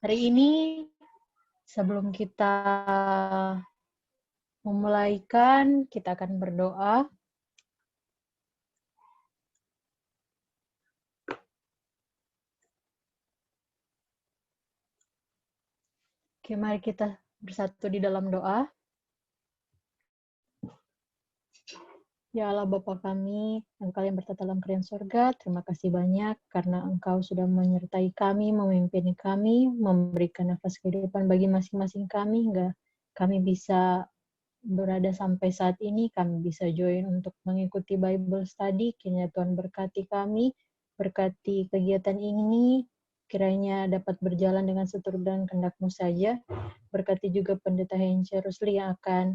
Hari ini sebelum kita memulaikan, kita akan berdoa. Oke, mari kita bersatu di dalam doa. Ya Allah Bapa kami, Engkau yang bertata dalam kerajaan surga, terima kasih banyak karena Engkau sudah menyertai kami, memimpin kami, memberikan nafas kehidupan bagi masing-masing kami, hingga kami bisa berada sampai saat ini, kami bisa join untuk mengikuti Bible Study. Kiranya Tuhan berkati kami, berkati kegiatan ini, kiranya dapat berjalan dengan seturut dan kehendak-Mu saja. Berkati juga Pendeta Hence Rusli yang akan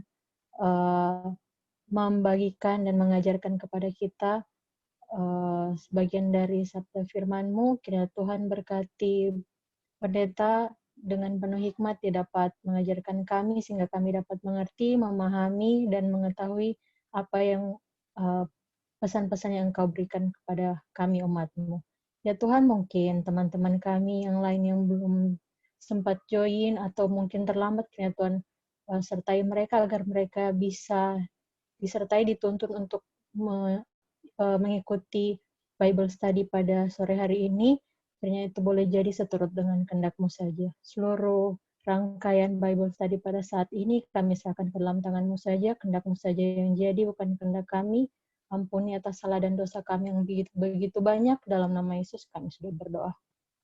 membagikan dan mengajarkan kepada kita sebagian dari sabda firman-Mu. Kiranya Tuhan berkati pendeta dengan penuh hikmat, dia dapat mengajarkan kami sehingga kami dapat mengerti, memahami, dan mengetahui apa yang pesan-pesan yang Engkau berikan kepada kami umat-Mu. Ya Tuhan, mungkin teman-teman kami yang lain yang belum sempat join atau mungkin terlambat, kiranya Tuhan sertai mereka agar mereka bisa disertai, dituntun untuk mengikuti Bible Study pada sore hari ini. Kiranya itu boleh jadi seturut dengan kehendak-Mu saja. Seluruh rangkaian Bible Study pada saat ini kami serahkan ke dalam tangan-Mu saja, kehendak-Mu saja yang jadi, bukan kehendak kami. Ampuni atas salah dan dosa kami yang begitu banyak. Dalam nama Yesus kami sudah berdoa.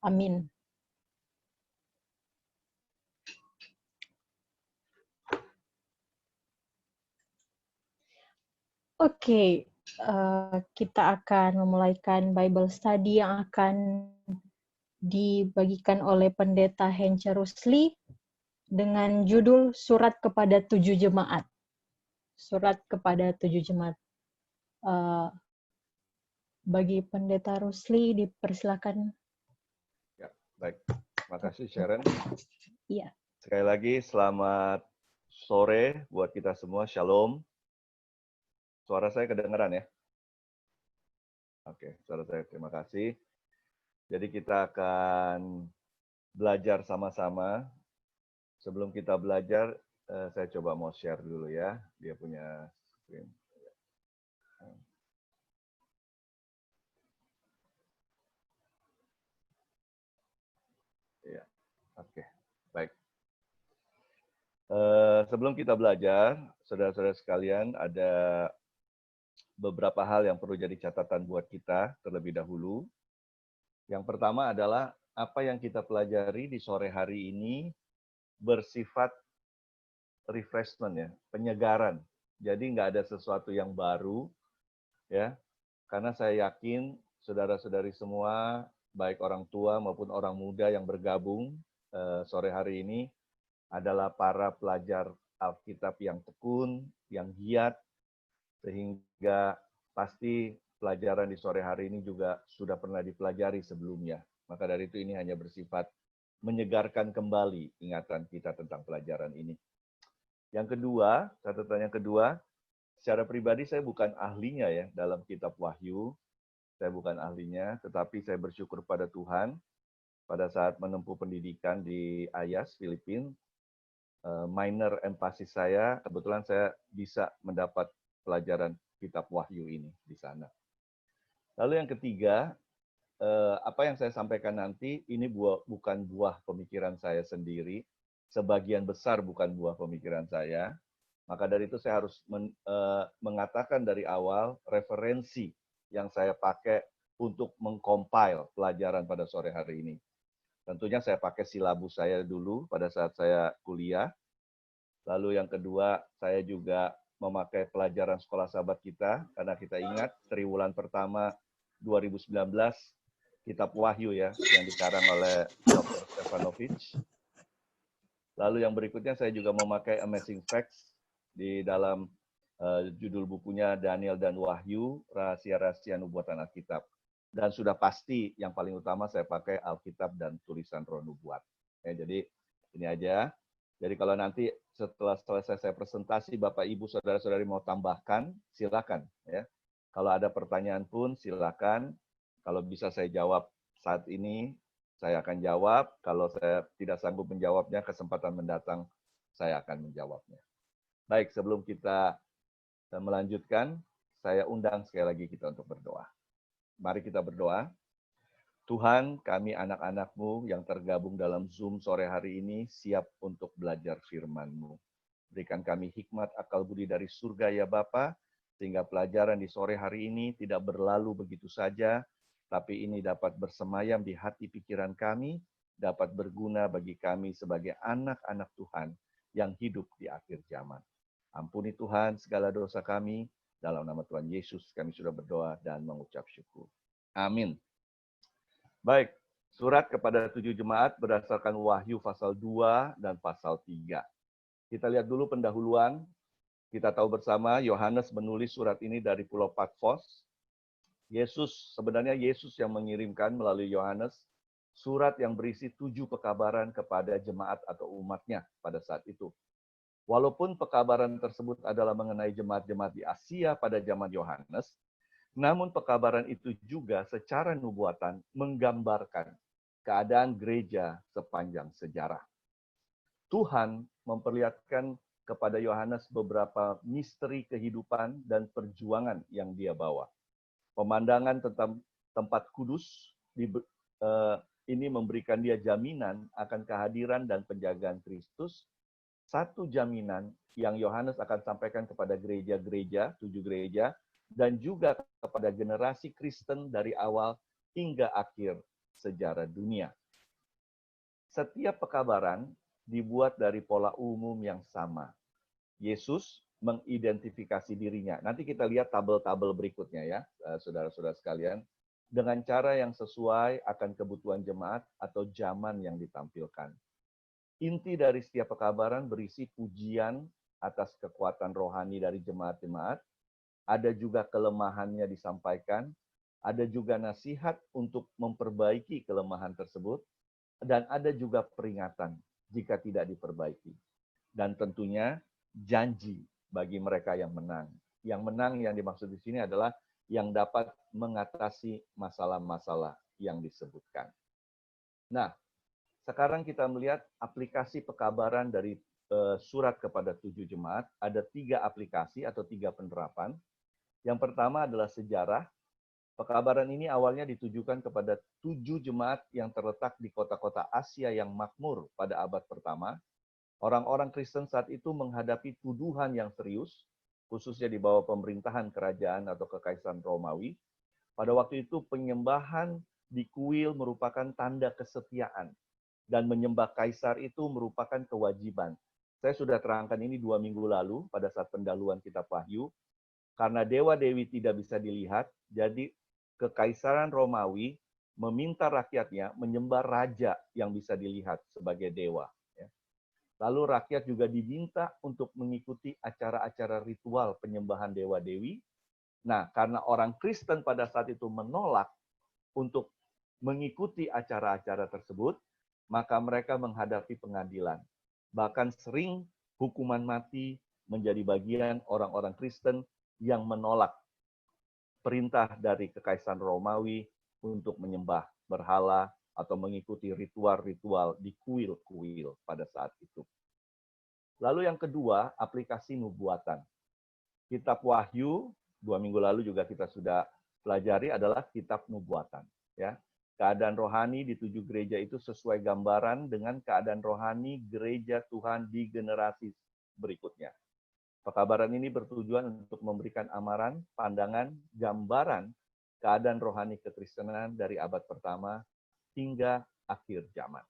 Amin. Oke, kita akan memulaikan Bible Study yang akan dibagikan oleh Pendeta Hence Rusli dengan judul Surat kepada 7 Jemaat. Surat kepada 7 jemaat. Bagi Pendeta Rusli, dipersilakan. Ya, baik. Terima kasih, Sharon. Iya. Sekali lagi, selamat sore buat kita semua. Shalom. Suara saya kedengeran ya? Oke, suara saya. Terima kasih. Jadi kita akan belajar sama-sama. Sebelum kita belajar, saya coba mau share dulu ya. Dia punya screen. Ya, oke. Baik. Sebelum kita belajar, saudara-saudara sekalian, ada beberapa hal yang perlu jadi catatan buat kita terlebih dahulu. Yang pertama adalah apa yang kita pelajari di sore hari ini bersifat refreshment ya, penyegaran. Jadi nggak ada sesuatu yang baru ya, karena saya yakin saudara-saudari semua, baik orang tua maupun orang muda yang bergabung sore hari ini adalah para pelajar Alkitab yang tekun, yang giat, sehingga pasti pelajaran di sore hari ini juga sudah pernah dipelajari sebelumnya. Maka dari itu ini hanya bersifat menyegarkan kembali ingatan kita tentang pelajaran ini. Yang kedua, catatan yang kedua, secara pribadi saya bukan ahlinya ya dalam kitab Wahyu. Saya bukan ahlinya, tetapi saya bersyukur pada Tuhan pada saat menempuh pendidikan di Ayas, Filipina. Minor emphasis saya, kebetulan saya bisa mendapat pelajaran kitab Wahyu ini di sana. Lalu yang ketiga, apa yang saya sampaikan nanti ini bukan buah pemikiran saya sendiri, sebagian besar bukan buah pemikiran saya. Maka dari itu saya harus mengatakan dari awal referensi yang saya pakai untuk mengcompile pelajaran pada sore hari ini. Tentunya saya pakai silabus saya dulu pada saat saya kuliah. Lalu yang kedua, saya juga memakai pelajaran sekolah sahabat kita, karena kita ingat triwulan pertama 2019, kitab Wahyu ya, yang dikarang oleh Dr. Stefanovic. Lalu yang berikutnya saya juga memakai Amazing Facts di dalam judul bukunya Daniel dan Wahyu, Rahasia-Rahasia Nubuatan Alkitab. Dan sudah pasti yang paling utama saya pakai Alkitab dan tulisan Roh Nubuat. Ya, jadi ini aja. Jadi kalau nanti setelah selesai saya presentasi, Bapak, Ibu, Saudara-saudari mau tambahkan, silakan. Ya. Kalau ada pertanyaan pun silakan. Kalau bisa saya jawab saat ini, saya akan jawab. Kalau saya tidak sanggup menjawabnya, kesempatan mendatang saya akan menjawabnya. Baik, sebelum kita melanjutkan, saya undang sekali lagi kita untuk berdoa. Mari kita berdoa. Tuhan, kami anak-anak-Mu yang tergabung dalam Zoom sore hari ini siap untuk belajar firman-Mu. Berikan kami hikmat akal budi dari surga ya Bapa, sehingga pelajaran di sore hari ini tidak berlalu begitu saja, tapi ini dapat bersemayam di hati pikiran kami, dapat berguna bagi kami sebagai anak-anak Tuhan yang hidup di akhir zaman. Ampuni Tuhan segala dosa kami, dalam nama Tuhan Yesus kami sudah berdoa dan mengucap syukur. Amin. Baik, surat kepada 7 jemaat berdasarkan Wahyu pasal 2 dan pasal 3. Kita lihat dulu pendahuluan. Kita tahu bersama Yohanes menulis surat ini dari Pulau Patmos. Sebenarnya Yesus yang mengirimkan melalui Yohanes surat yang berisi 7 pekabaran kepada jemaat atau umatnya pada saat itu. Walaupun pekabaran tersebut adalah mengenai jemaat-jemaat di Asia pada zaman Yohanes, namun pekabaran itu juga secara nubuatan menggambarkan keadaan gereja sepanjang sejarah. Tuhan memperlihatkan kepada Yohanes beberapa misteri kehidupan dan perjuangan yang dia bawa. Pemandangan tentang tempat kudus ini memberikan dia jaminan akan kehadiran dan penjagaan Kristus. Satu jaminan yang Yohanes akan sampaikan kepada gereja-gereja, 7 gereja, dan juga kepada generasi Kristen dari awal hingga akhir sejarah dunia. Setiap pekabaran dibuat dari pola umum yang sama. Yesus mengidentifikasi dirinya. Nanti kita lihat tabel-tabel berikutnya ya, saudara-saudara sekalian, dengan cara yang sesuai akan kebutuhan jemaat atau zaman yang ditampilkan. Inti dari setiap pekabaran berisi pujian atas kekuatan rohani dari jemaat-jemaat. Ada juga kelemahannya disampaikan, ada juga nasihat untuk memperbaiki kelemahan tersebut, dan ada juga peringatan jika tidak diperbaiki. Dan tentunya janji bagi mereka yang menang. Yang menang yang dimaksud di sini adalah yang dapat mengatasi masalah-masalah yang disebutkan. Nah, sekarang kita melihat aplikasi pekabaran dari surat kepada 7 jemaat. Ada 3 aplikasi atau 3 penerapan. Yang pertama adalah sejarah. Pekabaran ini awalnya ditujukan kepada 7 jemaat yang terletak di kota-kota Asia yang makmur pada abad pertama. Orang-orang Kristen saat itu menghadapi tuduhan yang serius, khususnya di bawah pemerintahan kerajaan atau kekaisaran Romawi. Pada waktu itu penyembahan di kuil merupakan tanda kesetiaan, dan menyembah kaisar itu merupakan kewajiban. Saya sudah terangkan ini 2 minggu lalu pada saat pendahuluan kitab Wahyu. Karena dewa-dewi tidak bisa dilihat, jadi kekaisaran Romawi meminta rakyatnya menyembah raja yang bisa dilihat sebagai dewa. Lalu rakyat juga diminta untuk mengikuti acara-acara ritual penyembahan dewa-dewi. Nah, karena orang Kristen pada saat itu menolak untuk mengikuti acara-acara tersebut, maka mereka menghadapi pengadilan. Bahkan sering hukuman mati menjadi bagian orang-orang Kristen yang menolak perintah dari kekaisaran Romawi untuk menyembah berhala atau mengikuti ritual-ritual di kuil-kuil pada saat itu. Lalu yang kedua, aplikasi nubuatan. Kitab Wahyu, 2 minggu lalu juga kita sudah pelajari, adalah kitab nubuatan. Ya. Keadaan rohani di 7 gereja itu sesuai gambaran dengan keadaan rohani gereja Tuhan di generasi berikutnya. Pekabaran ini bertujuan untuk memberikan amaran, pandangan, gambaran keadaan rohani kekristenan dari abad pertama hingga akhir zaman.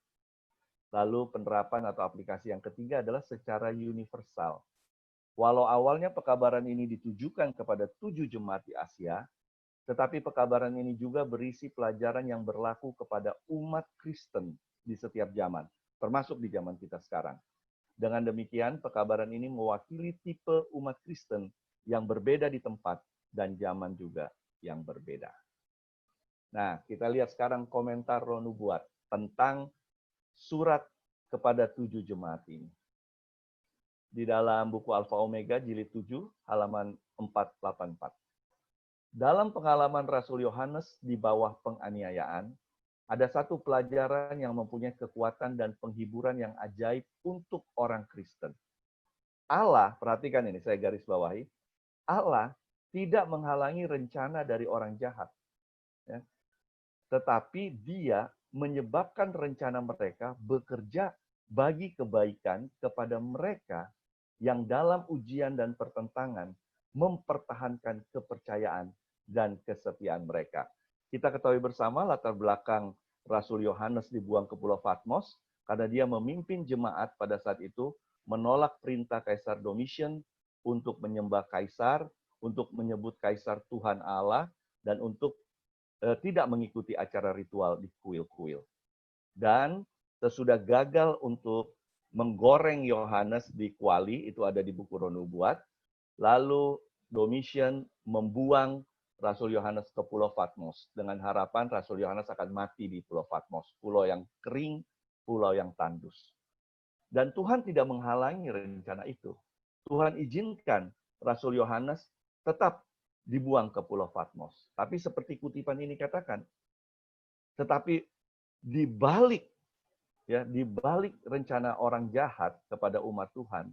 Lalu penerapan atau aplikasi yang ketiga adalah secara universal. Walau awalnya pekabaran ini ditujukan kepada 7 jemaat di Asia, tetapi pekabaran ini juga berisi pelajaran yang berlaku kepada umat Kristen di setiap zaman, termasuk di zaman kita sekarang. Dengan demikian, pekabaran ini mewakili tipe umat Kristen yang berbeda di tempat dan zaman juga yang berbeda. Nah, kita lihat sekarang komentar Roh Nubuat tentang surat kepada 7 jemaat ini. Di dalam buku Alfa Omega, jilid 7, halaman 484. Dalam pengalaman Rasul Yohanes di bawah penganiayaan, ada satu pelajaran yang mempunyai kekuatan dan penghiburan yang ajaib untuk orang Kristen. Allah, perhatikan ini, saya garis bawahi, Allah tidak menghalangi rencana dari orang jahat. Ya. Tetapi dia menyebabkan rencana mereka bekerja bagi kebaikan kepada mereka yang dalam ujian dan pertentangan mempertahankan kepercayaan dan kesetiaan mereka. Kita ketahui bersama latar belakang Rasul Yohanes dibuang ke Pulau Patmos karena dia memimpin jemaat pada saat itu menolak perintah Kaisar Domitian untuk menyembah Kaisar, untuk menyebut Kaisar Tuhan Allah, dan untuk tidak mengikuti acara ritual di kuil-kuil. Dan sesudah gagal untuk menggoreng Yohanes di kuali, itu ada di buku Roh Nubuat, lalu Domitian membuang Rasul Yohanes ke Pulau Patmos dengan harapan Rasul Yohanes akan mati di Pulau Patmos, pulau yang kering, pulau yang tandus. Dan Tuhan tidak menghalangi rencana itu. Tuhan izinkan Rasul Yohanes tetap dibuang ke Pulau Patmos. Tapi seperti kutipan ini katakan, tetapi di balik rencana orang jahat kepada umat Tuhan,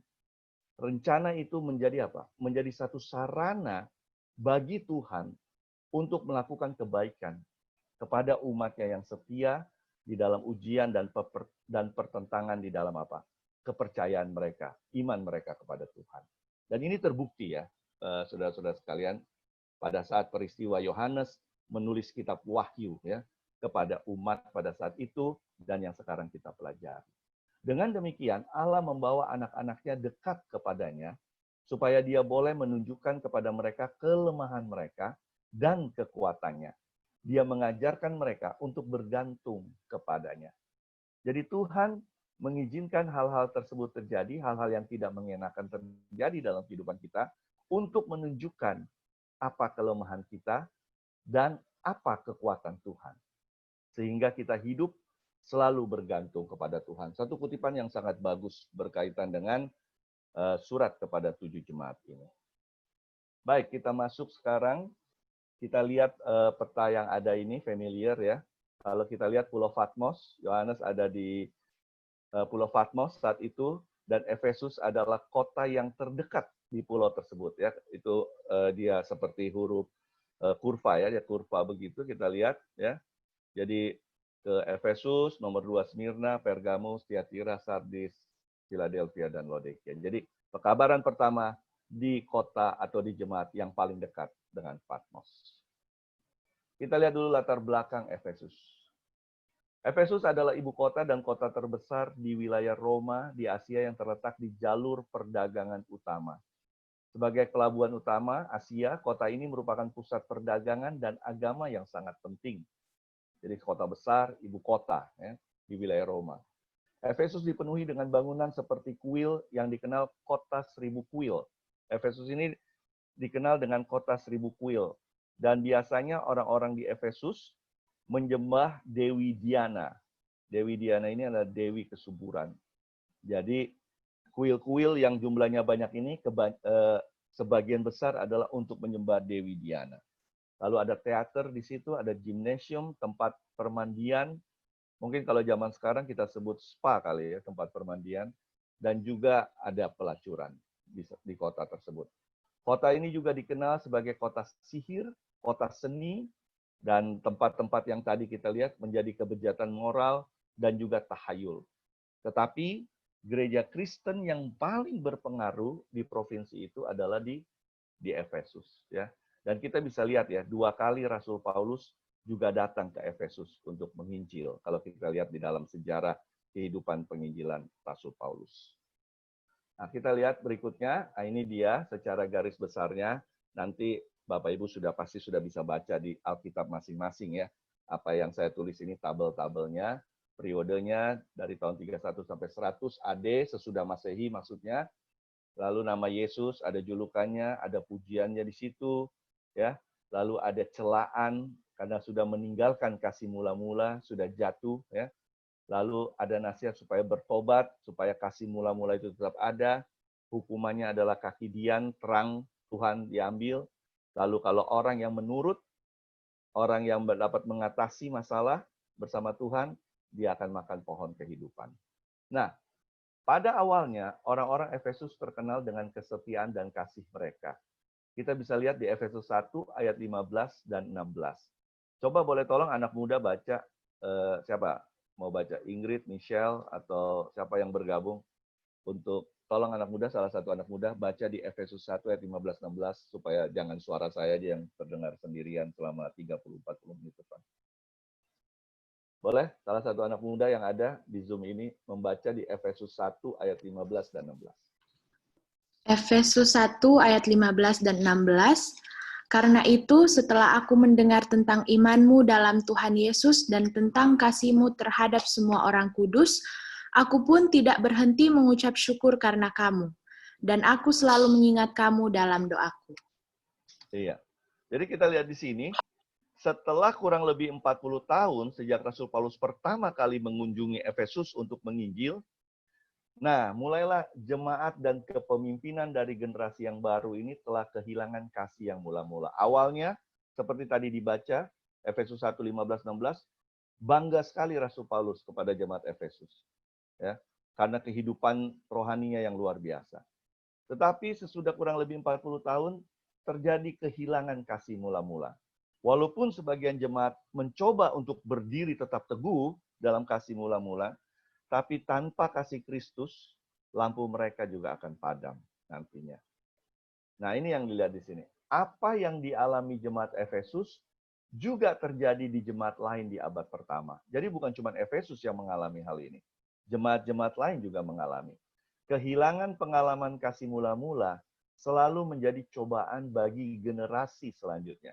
rencana itu menjadi apa? Menjadi satu sarana bagi Tuhan untuk melakukan kebaikan kepada umatnya yang setia di dalam ujian dan pertentangan di dalam apa? Kepercayaan mereka, iman mereka kepada Tuhan. Dan ini terbukti ya, saudara-saudara sekalian, pada saat peristiwa Yohanes menulis kitab Wahyu ya kepada umat pada saat itu dan yang sekarang kita pelajari. Dengan demikian, Allah membawa anak-anaknya dekat kepadanya supaya dia boleh menunjukkan kepada mereka kelemahan mereka dan kekuatannya. Dia mengajarkan mereka untuk bergantung kepadanya. Jadi Tuhan mengizinkan hal-hal tersebut terjadi, hal-hal yang tidak mengenakan terjadi dalam kehidupan kita, untuk menunjukkan apa kelemahan kita dan apa kekuatan Tuhan. Sehingga kita hidup selalu bergantung kepada Tuhan. Satu kutipan yang sangat bagus berkaitan dengan surat kepada 7 jemaat ini. Baik, kita masuk sekarang. Kita lihat peta yang ada ini, familiar ya. Kalau kita lihat Pulau Patmos, Yohanes ada di Pulau Patmos saat itu, dan Efesus adalah kota yang terdekat di pulau tersebut ya. Itu dia seperti huruf kurva ya, dia kurva begitu kita lihat ya. Jadi ke Efesus, nomor 2 Smyrna, Pergamus, Tiatira, Sardis, Philadelphia, dan Laodikia. Jadi pekabaran pertama di kota atau di jemaat yang paling dekat dengan Patmos. Kita lihat dulu latar belakang Efesus. Efesus adalah ibu kota dan kota terbesar di wilayah Roma di Asia yang terletak di jalur perdagangan utama. Sebagai pelabuhan utama Asia, kota ini merupakan pusat perdagangan dan agama yang sangat penting. Jadi kota besar, ibu kota ya, di wilayah Roma. Efesus dipenuhi dengan bangunan seperti kuil yang dikenal kota 1000 kuil. Efesus ini dikenal dengan kota 1000 kuil. Dan biasanya orang-orang di Efesus menyembah Dewi Diana. Dewi Diana ini adalah dewi kesuburan. Jadi kuil-kuil yang jumlahnya banyak ini sebagian besar adalah untuk menyembah Dewi Diana. Lalu ada teater di situ, ada gymnasium, tempat permandian. Mungkin kalau zaman sekarang kita sebut spa kali ya, tempat permandian. Dan juga ada pelacuran di kota tersebut. Kota ini juga dikenal sebagai kota sihir, kota seni, dan tempat-tempat yang tadi kita lihat menjadi kebejatan moral dan juga tahayul. Tetapi gereja Kristen yang paling berpengaruh di provinsi itu adalah di Efesus ya. Dan kita bisa lihat ya, 2 kali Rasul Paulus juga datang ke Efesus untuk menginjil. Kalau kita lihat di dalam sejarah kehidupan penginjilan Rasul Paulus. Nah, kita lihat berikutnya. Nah, ini dia secara garis besarnya. Nanti Bapak Ibu pasti sudah bisa baca di Alkitab masing-masing ya. Apa yang saya tulis ini tabel-tabelnya, periodenya dari tahun 31 sampai 100 AD sesudah Masehi maksudnya. Lalu nama Yesus, ada julukannya, ada pujiannya di situ ya. Lalu ada celaan karena sudah meninggalkan kasih mula-mula, sudah jatuh ya. Lalu ada nasihat supaya bertobat, supaya kasih mula-mula itu tetap ada. Hukumannya adalah kaki dian, terang Tuhan diambil. Lalu kalau orang yang menurut, orang yang dapat mengatasi masalah, bersama Tuhan, dia akan makan pohon kehidupan. Nah, pada awalnya orang-orang Efesus terkenal dengan kesetiaan dan kasih mereka. Kita bisa lihat di Efesus 1 ayat 15 dan 16. Coba boleh tolong anak muda baca, siapa? Mau baca Ingrid, Michelle, atau siapa yang bergabung? Untuk tolong anak muda, salah satu anak muda, baca di Efesus 1 ayat 15-16, supaya jangan suara saya aja yang terdengar sendirian selama 30-40 menit depan. Boleh salah satu anak muda yang ada di Zoom ini membaca di Efesus 1 ayat 15 dan 16. Efesus 1 ayat 15 dan 16. Karena itu, setelah aku mendengar tentang imanmu dalam Tuhan Yesus dan tentang kasihmu terhadap semua orang kudus, aku pun tidak berhenti mengucap syukur karena kamu. Dan aku selalu mengingat kamu dalam doaku. Iya. Jadi kita lihat di sini, setelah kurang lebih 40 tahun sejak Rasul Paulus pertama kali mengunjungi Efesus untuk menginjil, nah mulailah jemaat dan kepemimpinan dari generasi yang baru ini telah kehilangan kasih yang mula-mula. Awalnya, seperti tadi dibaca, Efesus 1, 15, 16, bangga sekali Rasul Paulus kepada jemaat Efesus. Ya, karena kehidupan rohaninya yang luar biasa. Tetapi sesudah kurang lebih 40 tahun, terjadi kehilangan kasih mula-mula. Walaupun sebagian jemaat mencoba untuk berdiri tetap teguh dalam kasih mula-mula, tapi tanpa kasih Kristus, lampu mereka juga akan padam nantinya. Nah, ini yang dilihat di sini. Apa yang dialami jemaat Efesus juga terjadi di jemaat lain di abad pertama. Jadi bukan cuma Efesus yang mengalami hal ini. Jemaat-jemaat lain juga mengalami. Kehilangan pengalaman kasih mula-mula selalu menjadi cobaan bagi generasi selanjutnya.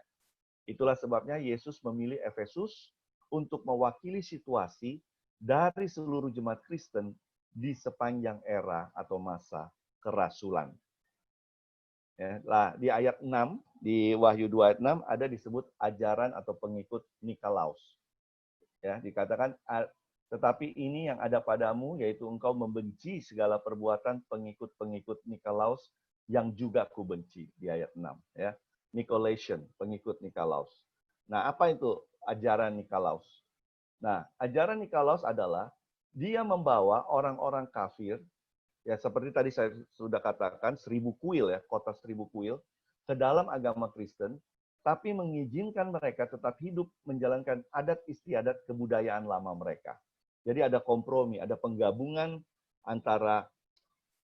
Itulah sebabnya Yesus memilih Efesus untuk mewakili situasi dari seluruh jemaat Kristen di sepanjang era atau masa kerasulan. Ya, lah, di ayat 6, di Wahyu 2 ayat 6 ada disebut ajaran atau pengikut Nikolaus. Ya, dikatakan, tetapi ini yang ada padamu, yaitu engkau membenci segala perbuatan pengikut-pengikut Nikolaus yang juga kubenci, di ayat 6. Ya. Nicolaitan, pengikut Nikolaus. Nah, apa itu ajaran Nikolaus? Nah, ajaran Nikolaus adalah dia membawa orang-orang kafir, ya seperti tadi saya sudah katakan, 1000 kuil ya, kota 1000 kuil, ke dalam agama Kristen, tapi mengizinkan mereka tetap hidup menjalankan adat istiadat kebudayaan lama mereka. Jadi ada kompromi, ada penggabungan antara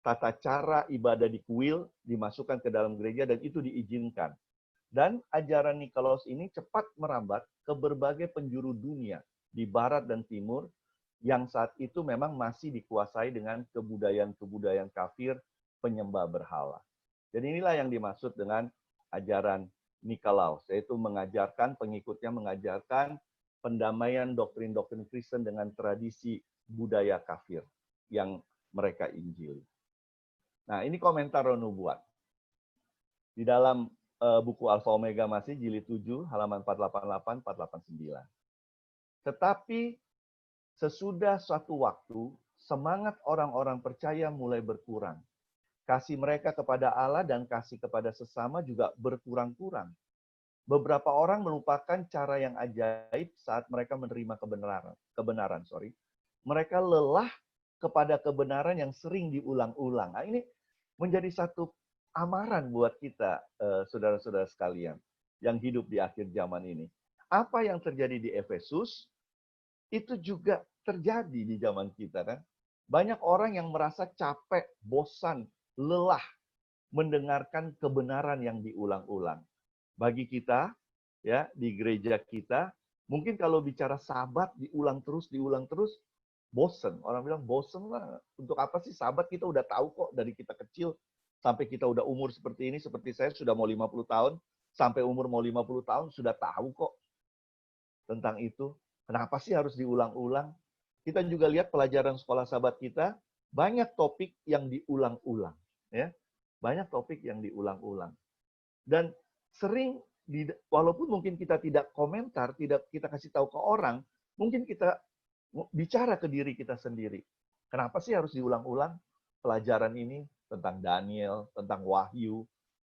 tata cara ibadah di kuil dimasukkan ke dalam gereja dan itu diizinkan. Dan ajaran Nikolaus ini cepat merambat ke berbagai penjuru dunia di barat dan timur yang saat itu memang masih dikuasai dengan kebudayaan-kebudayaan kafir penyembah berhala. Jadi inilah yang dimaksud dengan ajaran Nikolaus, yaitu mengajarkan, pengikutnya mengajarkan pendamaian doktrin-doktrin Kristen dengan tradisi budaya kafir yang mereka injili. Nah, ini komentar Nubuat. Di dalam buku Alfa Omega masih jilid 7 halaman 488 489. Tetapi sesudah suatu waktu semangat orang-orang percaya mulai berkurang. Kasih mereka kepada Allah dan kasih kepada sesama juga berkurang-kurang. Beberapa orang melupakan cara yang ajaib saat mereka menerima kebenaran. Mereka lelah kepada kebenaran yang sering diulang-ulang. Nah, ini menjadi satu amaran buat kita, saudara-saudara sekalian, yang hidup di akhir zaman ini. Apa yang terjadi di Efesus, itu juga terjadi di zaman kita, kan? Banyak orang yang merasa capek, bosan, lelah mendengarkan kebenaran yang diulang-ulang. Bagi kita, ya, di gereja kita, mungkin kalau bicara sabat diulang terus, bosan. Orang bilang, bosan lah. Untuk apa sih sabat? Kita udah tahu kok dari kita kecil sampai kita udah umur seperti ini, seperti saya sudah mau 50 tahun, sampai umur mau 50 tahun, sudah tahu kok tentang itu. Kenapa sih harus diulang-ulang? Kita juga lihat pelajaran sekolah sahabat kita, banyak topik yang diulang-ulang. Ya, banyak topik yang diulang-ulang. Dan sering, walaupun mungkin kita tidak komentar, tidak kita kasih tahu ke orang, mungkin kita bicara ke diri kita sendiri. Kenapa sih harus diulang-ulang pelajaran ini tentang Daniel, tentang Wahyu,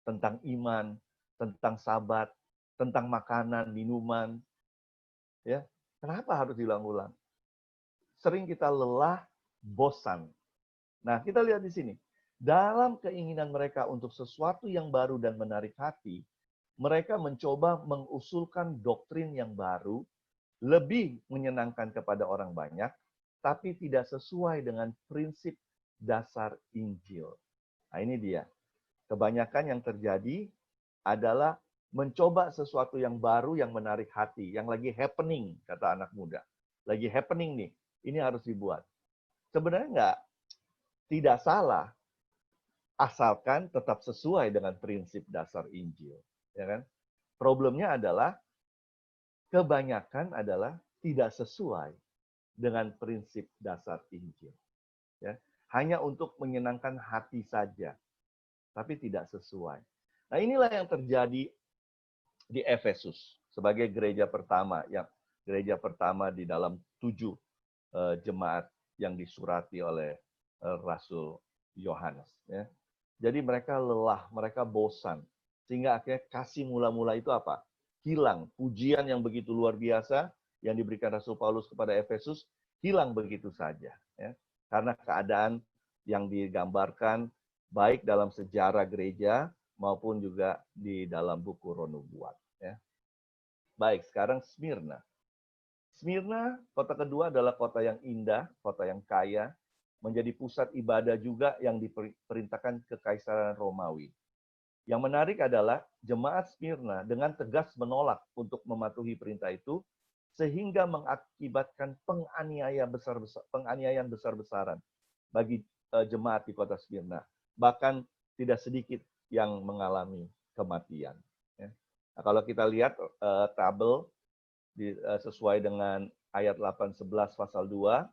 tentang iman, tentang sabat, tentang makanan, minuman. Ya, Kenapa harus diulang-ulang? Sering kita lelah, bosan. Nah, kita lihat di sini. Dalam keinginan mereka untuk sesuatu yang baru dan menarik hati, mereka mencoba mengusulkan doktrin yang baru, lebih menyenangkan kepada orang banyak, tapi tidak sesuai dengan prinsip dasar Injil. Nah, ini dia. Kebanyakan yang terjadi adalah mencoba sesuatu yang baru yang menarik hati, yang lagi happening, kata anak muda. Lagi happening nih, ini harus dibuat. Sebenarnya tidak salah, asalkan tetap sesuai dengan prinsip dasar Injil. Ya kan? Problemnya adalah, kebanyakan adalah tidak sesuai dengan prinsip dasar Injil. Ya. Hanya untuk menyenangkan hati saja, tapi tidak sesuai. Nah, inilah yang terjadi di Efesus sebagai gereja pertama di dalam 7 jemaat yang disurati oleh Rasul Yohanes. Ya. Jadi mereka lelah, mereka bosan, sehingga akhirnya kasih mula-mula itu apa? Hilang. Pujian yang begitu luar biasa yang diberikan Rasul Paulus kepada Efesus hilang begitu saja. Ya. Karena keadaan yang digambarkan baik dalam sejarah gereja maupun juga di dalam buku Roh Nubuat. Ya. Baik, sekarang Smyrna. Smyrna, kota kedua adalah kota yang indah, kota yang kaya, menjadi pusat ibadah juga yang diperintahkan kekaisaran Romawi. Yang menarik adalah jemaat Smyrna dengan tegas menolak untuk mematuhi perintah itu, sehingga mengakibatkan penganiayaan besar-besaran bagi jemaat di kota Smyrna. Bahkan tidak sedikit yang mengalami kematian. Nah, kalau kita lihat tabel sesuai dengan ayat 8:11 pasal 2,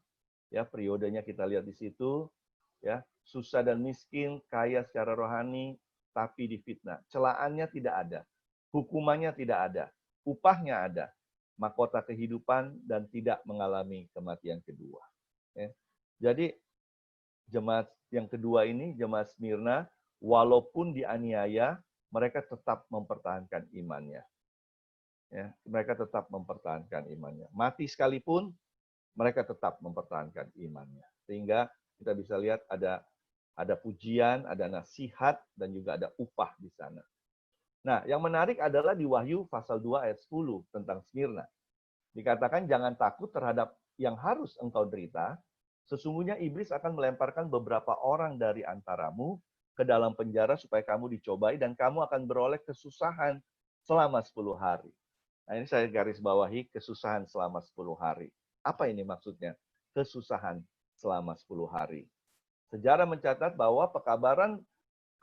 ya, periodenya kita lihat di situ, ya, susah dan miskin, kaya secara rohani, tapi difitnah. Celaannya tidak ada, hukumannya tidak ada, upahnya ada, mahkota kehidupan dan tidak mengalami kematian kedua. Ya. Jadi jemaat yang kedua ini, jemaat Smyrna, walaupun dianiaya, mereka tetap mempertahankan imannya. Ya, mereka tetap mempertahankan imannya. Mati sekalipun, mereka tetap mempertahankan imannya. Sehingga kita bisa lihat ada pujian, ada nasihat, dan juga ada upah di sana. Nah, yang menarik adalah di Wahyu pasal 2 ayat 10 tentang Smyrna. Dikatakan, jangan takut terhadap yang harus engkau derita, sesungguhnya iblis akan melemparkan beberapa orang dari antaramu ke dalam penjara supaya kamu dicobai dan kamu akan beroleh kesusahan selama 10 hari. Nah, ini saya garis bawahi, kesusahan selama 10 hari. Apa ini maksudnya? Kesusahan selama 10 hari. Sejarah mencatat bahwa pekabaran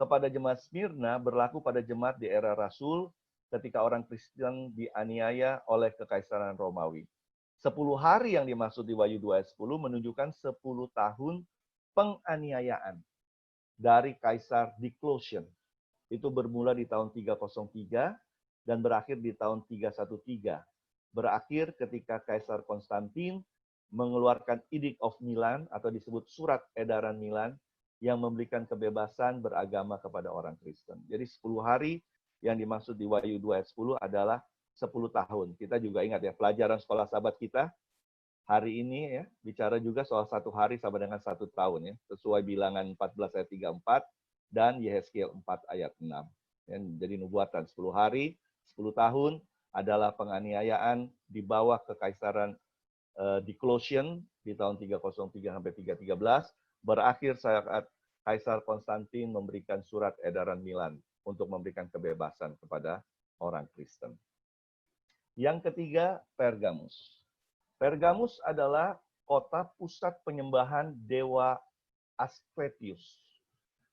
kepada jemaat Smyrna berlaku pada jemaat di era Rasul ketika orang Kristen dianiaya oleh kekaisaran Romawi. 10 hari yang dimaksud di Wahyu 2 ayat 10 menunjukkan 10 tahun penganiayaan dari Kaisar Diocletian. Itu bermula di tahun 303 dan berakhir di tahun 313. Berakhir ketika Kaisar Konstantin mengeluarkan Edict of Milan atau disebut Surat Edaran Milan yang memberikan kebebasan beragama kepada orang Kristen. Jadi 10 hari yang dimaksud di Wahyu 2 ayat 10 adalah 10 tahun. Kita juga ingat ya, pelajaran sekolah sahabat kita hari ini ya, bicara juga soal 1 hari sama dengan 1 tahun ya, sesuai bilangan 14 ayat 34 dan Yehezkiel 4 ayat 6. Ya, jadi nubuatan 10 hari, 10 tahun adalah penganiayaan di bawah kekaisaran Diocletian di tahun 303 sampai 313, berakhir saat Kaisar Konstantin memberikan surat edaran Milan untuk memberikan kebebasan kepada orang Kristen. Yang ketiga, Pergamus. Pergamus adalah kota pusat penyembahan dewa Asclepius.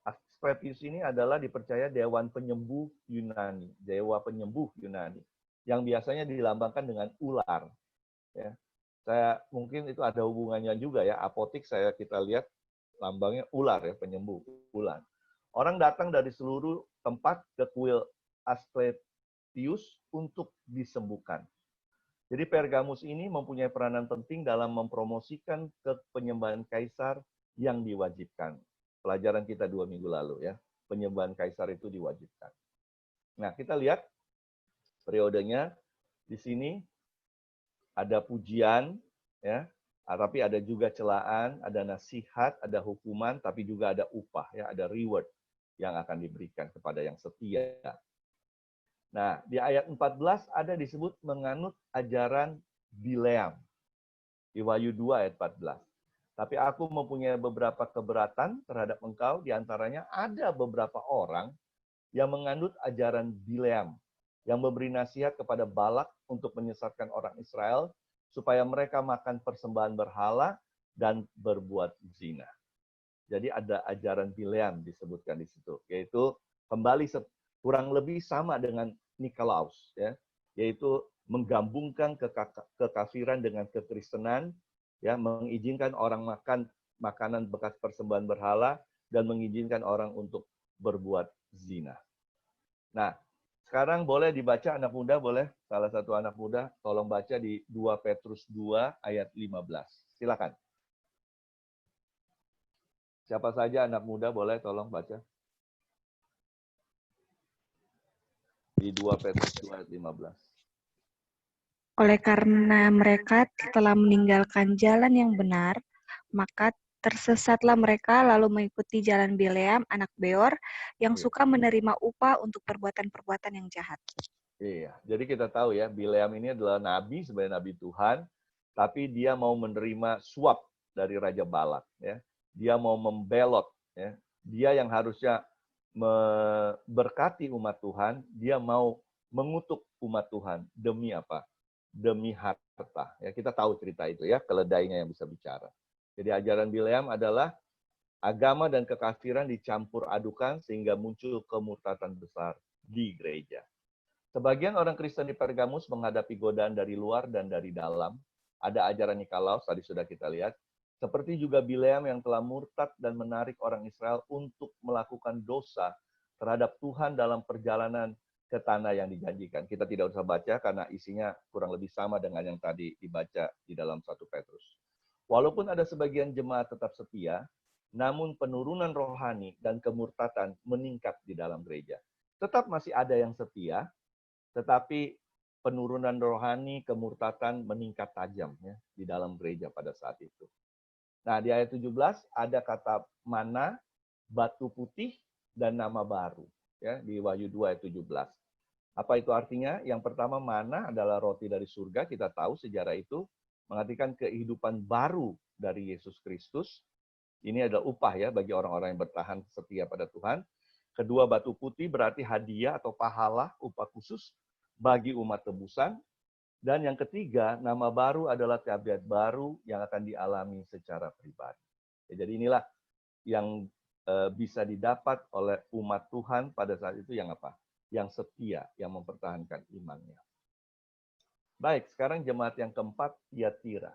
Asclepius ini adalah dipercaya dewan penyembuh Yunani, dewa penyembuh Yunani, yang biasanya dilambangkan dengan ular. Ya. Saya mungkin itu ada hubungannya juga ya, apotik kita lihat lambangnya ular ya, penyembuh ular. Orang datang dari seluruh tempat ke kuil Asclepius untuk disembuhkan. Jadi Pergamus ini mempunyai peranan penting dalam mempromosikan penyembahan kaisar yang diwajibkan. Pelajaran kita 2 minggu lalu ya, penyembahan kaisar itu diwajibkan. Nah, kita lihat periodenya di sini. ada pujian, ya, tapi ada juga celaan, ada nasihat, ada hukuman, tapi juga ada upah, ya, ada reward yang akan diberikan kepada yang setia. Nah, di ayat 14 ada disebut menganut ajaran Bileam. Di Wahyu 2 ayat 14. Tapi aku mempunyai beberapa keberatan terhadap engkau, diantaranya ada beberapa orang yang menganut ajaran Bileam, yang memberi nasihat kepada Balak untuk menyesatkan orang Israel, supaya mereka makan persembahan berhala dan berbuat zina. Jadi ada ajaran Bileam disebutkan di situ, yaitu kembali kurang lebih sama dengan Nikolaus, ya, yaitu menggabungkan kekafiran dengan kekristenan, ya, mengizinkan orang makan makanan bekas persembahan berhala dan mengizinkan orang untuk berbuat zina. Nah, sekarang boleh dibaca anak muda, boleh salah satu anak muda tolong baca di 2 Petrus 2 ayat 15. Silakan. Siapa saja anak muda boleh tolong baca. Di 2 Petrus 2 ayat 15. Oleh karena mereka telah meninggalkan jalan yang benar, maka tersesatlah mereka lalu mengikuti jalan Bileam, anak Beor, yang suka menerima upah untuk perbuatan-perbuatan yang jahat. Iya, jadi kita tahu ya, Bileam ini adalah nabi, sebagai nabi Tuhan, tapi dia mau menerima suap dari Raja Balak. Ya. Dia mau membelot. Ya. Dia yang harusnya memberkati umat Tuhan, dia mau mengutuk umat Tuhan. Demi apa? Demi harta. Ya, kita tahu cerita itu ya, keledainya yang bisa bicara. Jadi ajaran Bileam adalah agama dan kekafiran dicampur adukan sehingga muncul kemurtatan besar di gereja. Sebagian orang Kristen di Pergamus menghadapi godaan dari luar dan dari dalam. Ada ajaran Nikolaus, tadi sudah kita lihat. Seperti juga Bileam yang telah murtad dan menarik orang Israel untuk melakukan dosa terhadap Tuhan dalam perjalanan ke tanah yang dijanjikan. Kita tidak usah baca karena isinya kurang lebih sama dengan yang tadi dibaca di dalam 1 Petrus. Walaupun ada sebagian jemaat tetap setia, namun penurunan rohani dan kemurtatan meningkat di dalam gereja. Tetap masih ada yang setia, tetapi penurunan rohani, kemurtatan meningkat tajam ya, di dalam gereja pada saat itu. Nah, di ayat 17 ada kata mana, batu putih, dan nama baru. Ya, di Wahyu 2 ayat 17. Apa itu artinya? Yang pertama, mana adalah roti dari surga. Kita tahu sejarah itu mengartikan kehidupan baru dari Yesus Kristus. Ini adalah upah ya bagi orang-orang yang bertahan setia pada Tuhan. Kedua, batu putih berarti hadiah atau pahala, upah khusus bagi umat tebusan. Dan yang ketiga, nama baru adalah tabiat baru yang akan dialami secara pribadi. Ya, jadi inilah yang bisa didapat oleh umat Tuhan pada saat itu yang apa? Yang setia, yang mempertahankan imannya. Baik, sekarang jemaat yang keempat, Tiatira.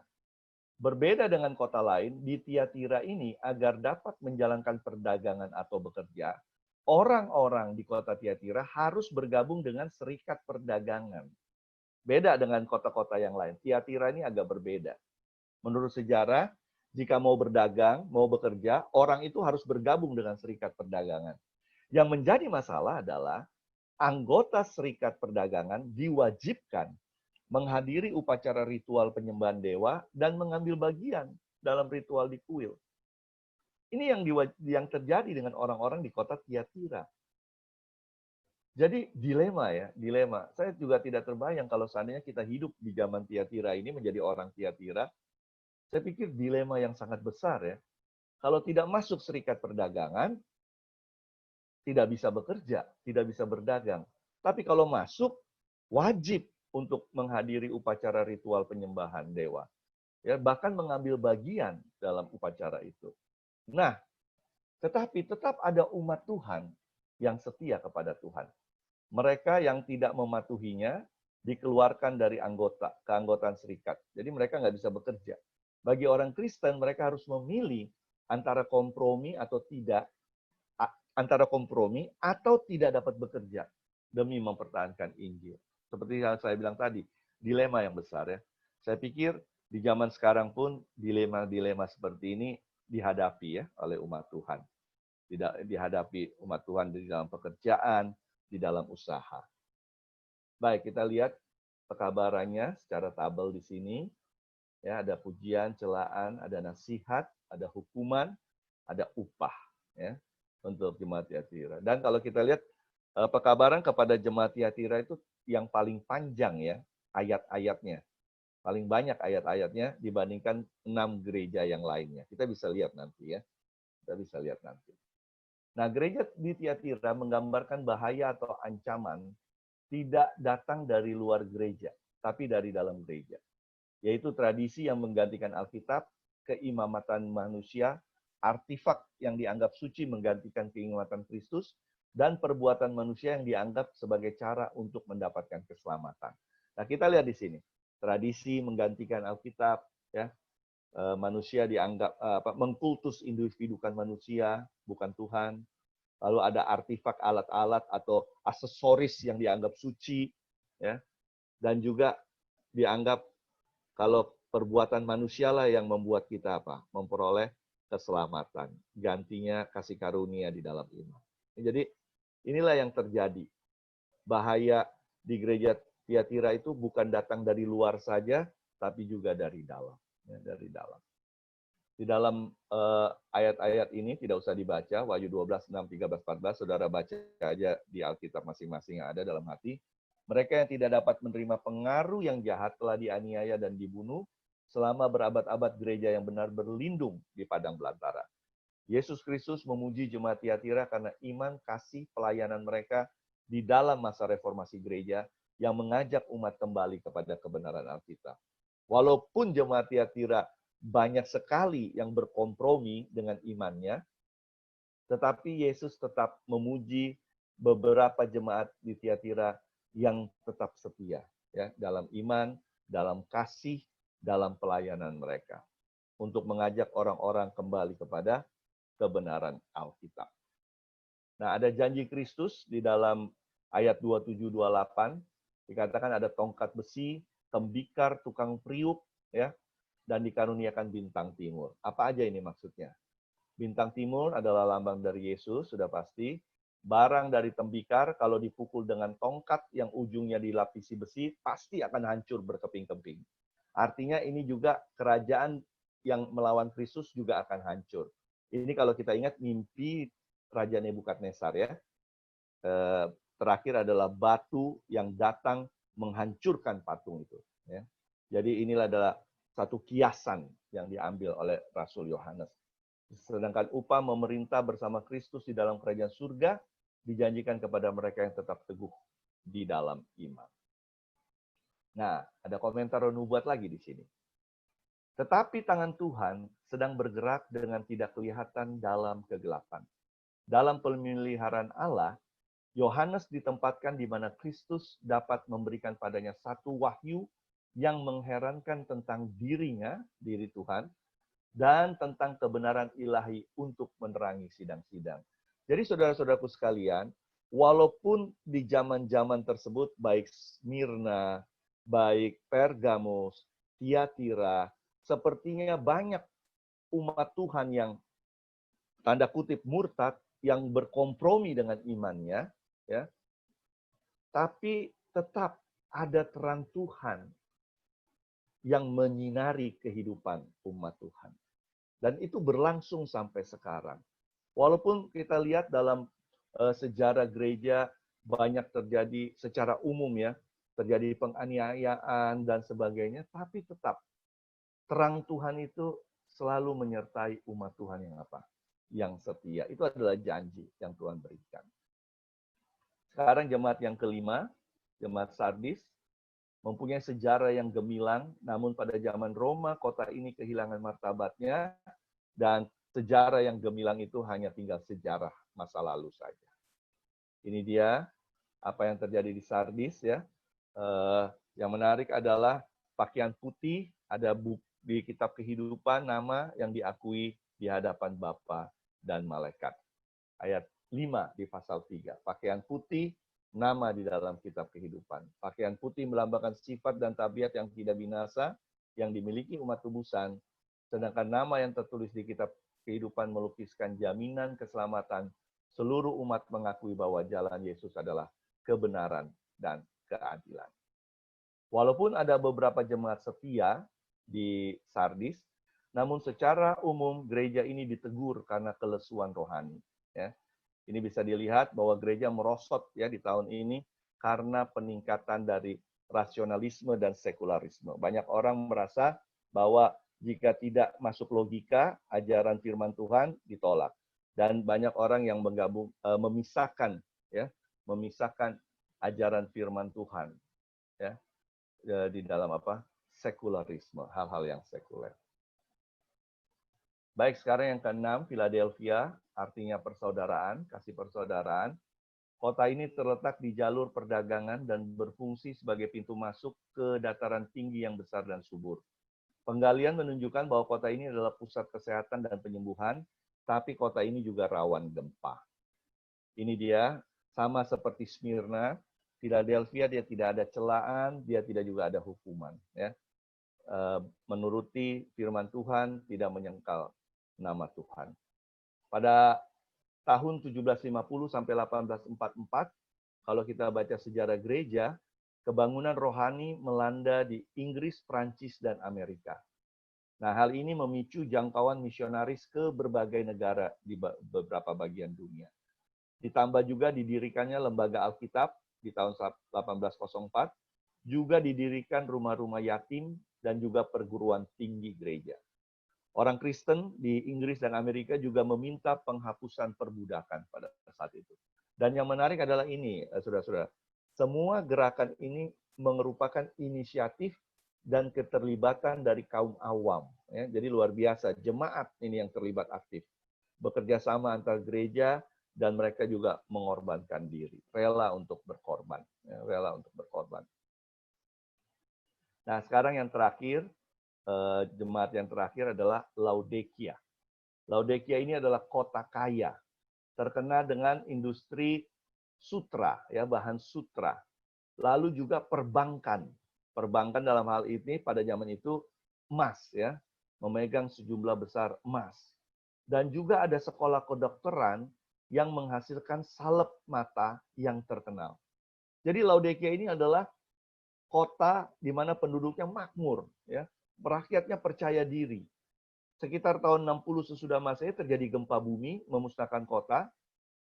Berbeda dengan kota lain, di Tiatira ini agar dapat menjalankan perdagangan atau bekerja, orang-orang di kota Tiatira harus bergabung dengan serikat perdagangan. Beda dengan kota-kota yang lain. Tiatira ini agak berbeda. Menurut sejarah, jika mau berdagang, mau bekerja, orang itu harus bergabung dengan serikat perdagangan. Yang menjadi masalah adalah anggota serikat perdagangan diwajibkan menghadiri upacara ritual penyembahan dewa dan mengambil bagian dalam ritual di kuil. Ini yang terjadi dengan orang-orang di kota Tiatira. Jadi dilema ya, dilema. Saya juga tidak terbayang kalau seandainya kita hidup di zaman Tiatira ini menjadi orang Tiatira. Saya pikir dilema yang sangat besar ya. Kalau tidak masuk serikat perdagangan, tidak bisa bekerja, tidak bisa berdagang. Tapi kalau masuk, wajib untuk menghadiri upacara ritual penyembahan dewa. Ya, bahkan mengambil bagian dalam upacara itu. Nah, tetapi tetap ada umat Tuhan yang setia kepada Tuhan. Mereka yang tidak mematuhinya dikeluarkan dari keanggotaan serikat. Jadi mereka nggak bisa bekerja. Bagi orang Kristen, mereka harus memilih antara kompromi atau tidak dapat bekerja demi mempertahankan Injil. Seperti yang saya bilang tadi, dilema yang besar ya. Saya pikir di zaman sekarang pun dilema-dilema seperti ini dihadapi ya oleh umat Tuhan. Dihadapi umat Tuhan di dalam pekerjaan, di dalam usaha. Baik, kita lihat pekabarannya secara tabel di sini. Ya, ada pujian, celaan, ada nasihat, ada hukuman, ada upah, ya, untuk jemaat Tiatira. Dan kalau kita lihat pekabaran kepada jemaat Tiatira itu yang paling panjang, ya, ayat-ayatnya. Paling banyak ayat-ayatnya dibandingkan 6 gereja yang lainnya. Kita bisa lihat nanti, ya. Kita bisa lihat nanti. Nah, gereja di Tiatira menggambarkan bahaya atau ancaman tidak datang dari luar gereja, tapi dari dalam gereja. Yaitu tradisi yang menggantikan Alkitab, keimamatan manusia, artefak yang dianggap suci menggantikan keimamatan Kristus, dan perbuatan manusia yang dianggap sebagai cara untuk mendapatkan keselamatan. Nah, kita lihat di sini. Tradisi menggantikan Alkitab, ya. Manusia dianggap mengkultus individukan manusia, bukan Tuhan. Lalu ada artefak alat-alat atau aksesoris yang dianggap suci, ya. Dan juga dianggap kalau perbuatan manusialah yang membuat kita memperoleh keselamatan. Gantinya kasih karunia di dalam iman. Jadi inilah yang terjadi. Bahaya di gereja Tiatira itu bukan datang dari luar saja, tapi juga dari dalam. Ya, dari dalam. Di dalam ayat-ayat ini tidak usah dibaca, Wahyu 12, 6, 13, 14, saudara baca aja di Alkitab masing-masing yang ada dalam hati. Mereka yang tidak dapat menerima pengaruh yang jahat telah dianiaya dan dibunuh selama berabad-abad gereja yang benar berlindung di padang belantara. Yesus Kristus memuji jemaat Tiatira karena iman, kasih, pelayanan mereka di dalam masa reformasi gereja yang mengajak umat kembali kepada kebenaran Alkitab. Walaupun jemaat Tiatira banyak sekali yang berkompromi dengan imannya, tetapi Yesus tetap memuji beberapa jemaat di Tiatira yang tetap setia, ya, dalam iman, dalam kasih, dalam pelayanan mereka, untuk mengajak orang-orang kembali kepada kebenaran Alkitab. Nah, ada janji Kristus di dalam ayat 27-28, dikatakan ada tongkat besi, tembikar, tukang periuk, ya, dan dikaruniakan bintang timur. Apa aja ini maksudnya? Bintang timur adalah lambang dari Yesus, sudah pasti. Barang dari tembikar, kalau dipukul dengan tongkat yang ujungnya dilapisi besi, pasti akan hancur berkeping-keping. Artinya ini juga kerajaan yang melawan Kristus juga akan hancur. Ini kalau kita ingat mimpi Raja Nebukadnezar, ya. Terakhir adalah batu yang datang menghancurkan patung itu. Ya. Jadi inilah adalah satu kiasan yang diambil oleh Rasul Yohanes. Sedangkan upah memerintah bersama Kristus di dalam kerajaan surga dijanjikan kepada mereka yang tetap teguh di dalam iman. Nah, ada komentar nubuat lagi di sini. Tetapi tangan Tuhan sedang bergerak dengan tidak kelihatan dalam kegelapan. Dalam pemeliharaan Allah, Yohanes ditempatkan di mana Kristus dapat memberikan padanya satu wahyu yang mengherankan tentang dirinya, diri Tuhan, dan tentang kebenaran ilahi untuk menerangi sidang-sidang. Jadi saudara-saudaraku sekalian, walaupun di zaman-zaman tersebut, baik Smyrna, baik Pergamos, Tiatira, sepertinya banyak umat Tuhan yang tanda kutip murtad, yang berkompromi dengan imannya, ya, tapi tetap ada terang Tuhan yang menyinari kehidupan umat Tuhan. Dan itu berlangsung sampai sekarang. Walaupun kita lihat dalam sejarah gereja banyak terjadi secara umum, ya, terjadi penganiayaan dan sebagainya, tapi tetap terang Tuhan itu selalu menyertai umat Tuhan yang yang setia. Itu adalah janji yang Tuhan berikan. Sekarang jemaat yang kelima, jemaat Sardis, mempunyai sejarah yang gemilang, namun pada zaman Roma, kota ini kehilangan martabatnya, dan sejarah yang gemilang itu hanya tinggal sejarah masa lalu saja. Ini dia apa yang terjadi di Sardis, ya. Yang menarik adalah pakaian putih, ada di kitab kehidupan nama yang diakui di hadapan Bapa dan malaikat. Ayat 5 di pasal 3. Pakaian putih, nama di dalam kitab kehidupan. Pakaian putih melambangkan sifat dan tabiat yang tidak binasa, yang dimiliki umat tebusan. Sedangkan nama yang tertulis di kitab kehidupan melukiskan jaminan keselamatan. Seluruh umat mengakui bahwa jalan Yesus adalah kebenaran dan keadilan. Walaupun ada beberapa jemaat setia di Sardis, namun secara umum gereja ini ditegur karena kelesuan rohani. Ya. Ini bisa dilihat bahwa gereja merosot ya di tahun ini karena peningkatan dari rasionalisme dan sekularisme. Banyak orang merasa bahwa jika tidak masuk logika, ajaran firman Tuhan ditolak. Dan banyak orang yang memisahkan ajaran firman Tuhan ya di dalam sekularisme, hal-hal yang sekuler. Baik, sekarang yang keenam, Philadelphia, artinya persaudaraan, kasih persaudaraan. Kota ini terletak di jalur perdagangan dan berfungsi sebagai pintu masuk ke dataran tinggi yang besar dan subur. Penggalian menunjukkan bahwa kota ini adalah pusat kesehatan dan penyembuhan, tapi kota ini juga rawan gempa. Ini dia, sama seperti Smyrna, Philadelphia dia tidak ada celaan, dia tidak juga ada hukuman. Ya. Menuruti firman Tuhan, tidak menyangkal nama Tuhan. Pada tahun 1750 sampai 1844, kalau kita baca sejarah gereja, kebangunan rohani melanda di Inggris, Prancis, dan Amerika. Nah, hal ini memicu jangkauan misionaris ke berbagai negara di beberapa bagian dunia. Ditambah juga didirikannya lembaga Alkitab di tahun 1804, juga didirikan rumah-rumah yatim dan juga perguruan tinggi gereja. Orang Kristen di Inggris dan Amerika juga meminta penghapusan perbudakan pada saat itu. Dan yang menarik adalah ini, saudara-saudara. Semua gerakan ini merupakan inisiatif dan keterlibatan dari kaum awam. Ya. Jadi luar biasa, jemaat ini yang terlibat aktif. Bekerja sama antar gereja dan mereka juga mengorbankan diri. Rela untuk berkorban. Ya, rela untuk berkorban. Nah, sekarang yang terakhir, jemaat yang terakhir adalah Laodikia. Laodikia ini adalah kota kaya, terkenal dengan industri sutra, ya bahan sutra. Lalu juga perbankan. Perbankan dalam hal ini pada zaman itu emas, ya, memegang sejumlah besar emas. Dan juga ada sekolah kedokteran yang menghasilkan salep mata yang terkenal. Jadi Laodikia ini adalah kota di mana penduduknya makmur, ya. Rakyatnya percaya diri. Sekitar tahun 60 sesudah Masehi terjadi gempa bumi, memusnahkan kota,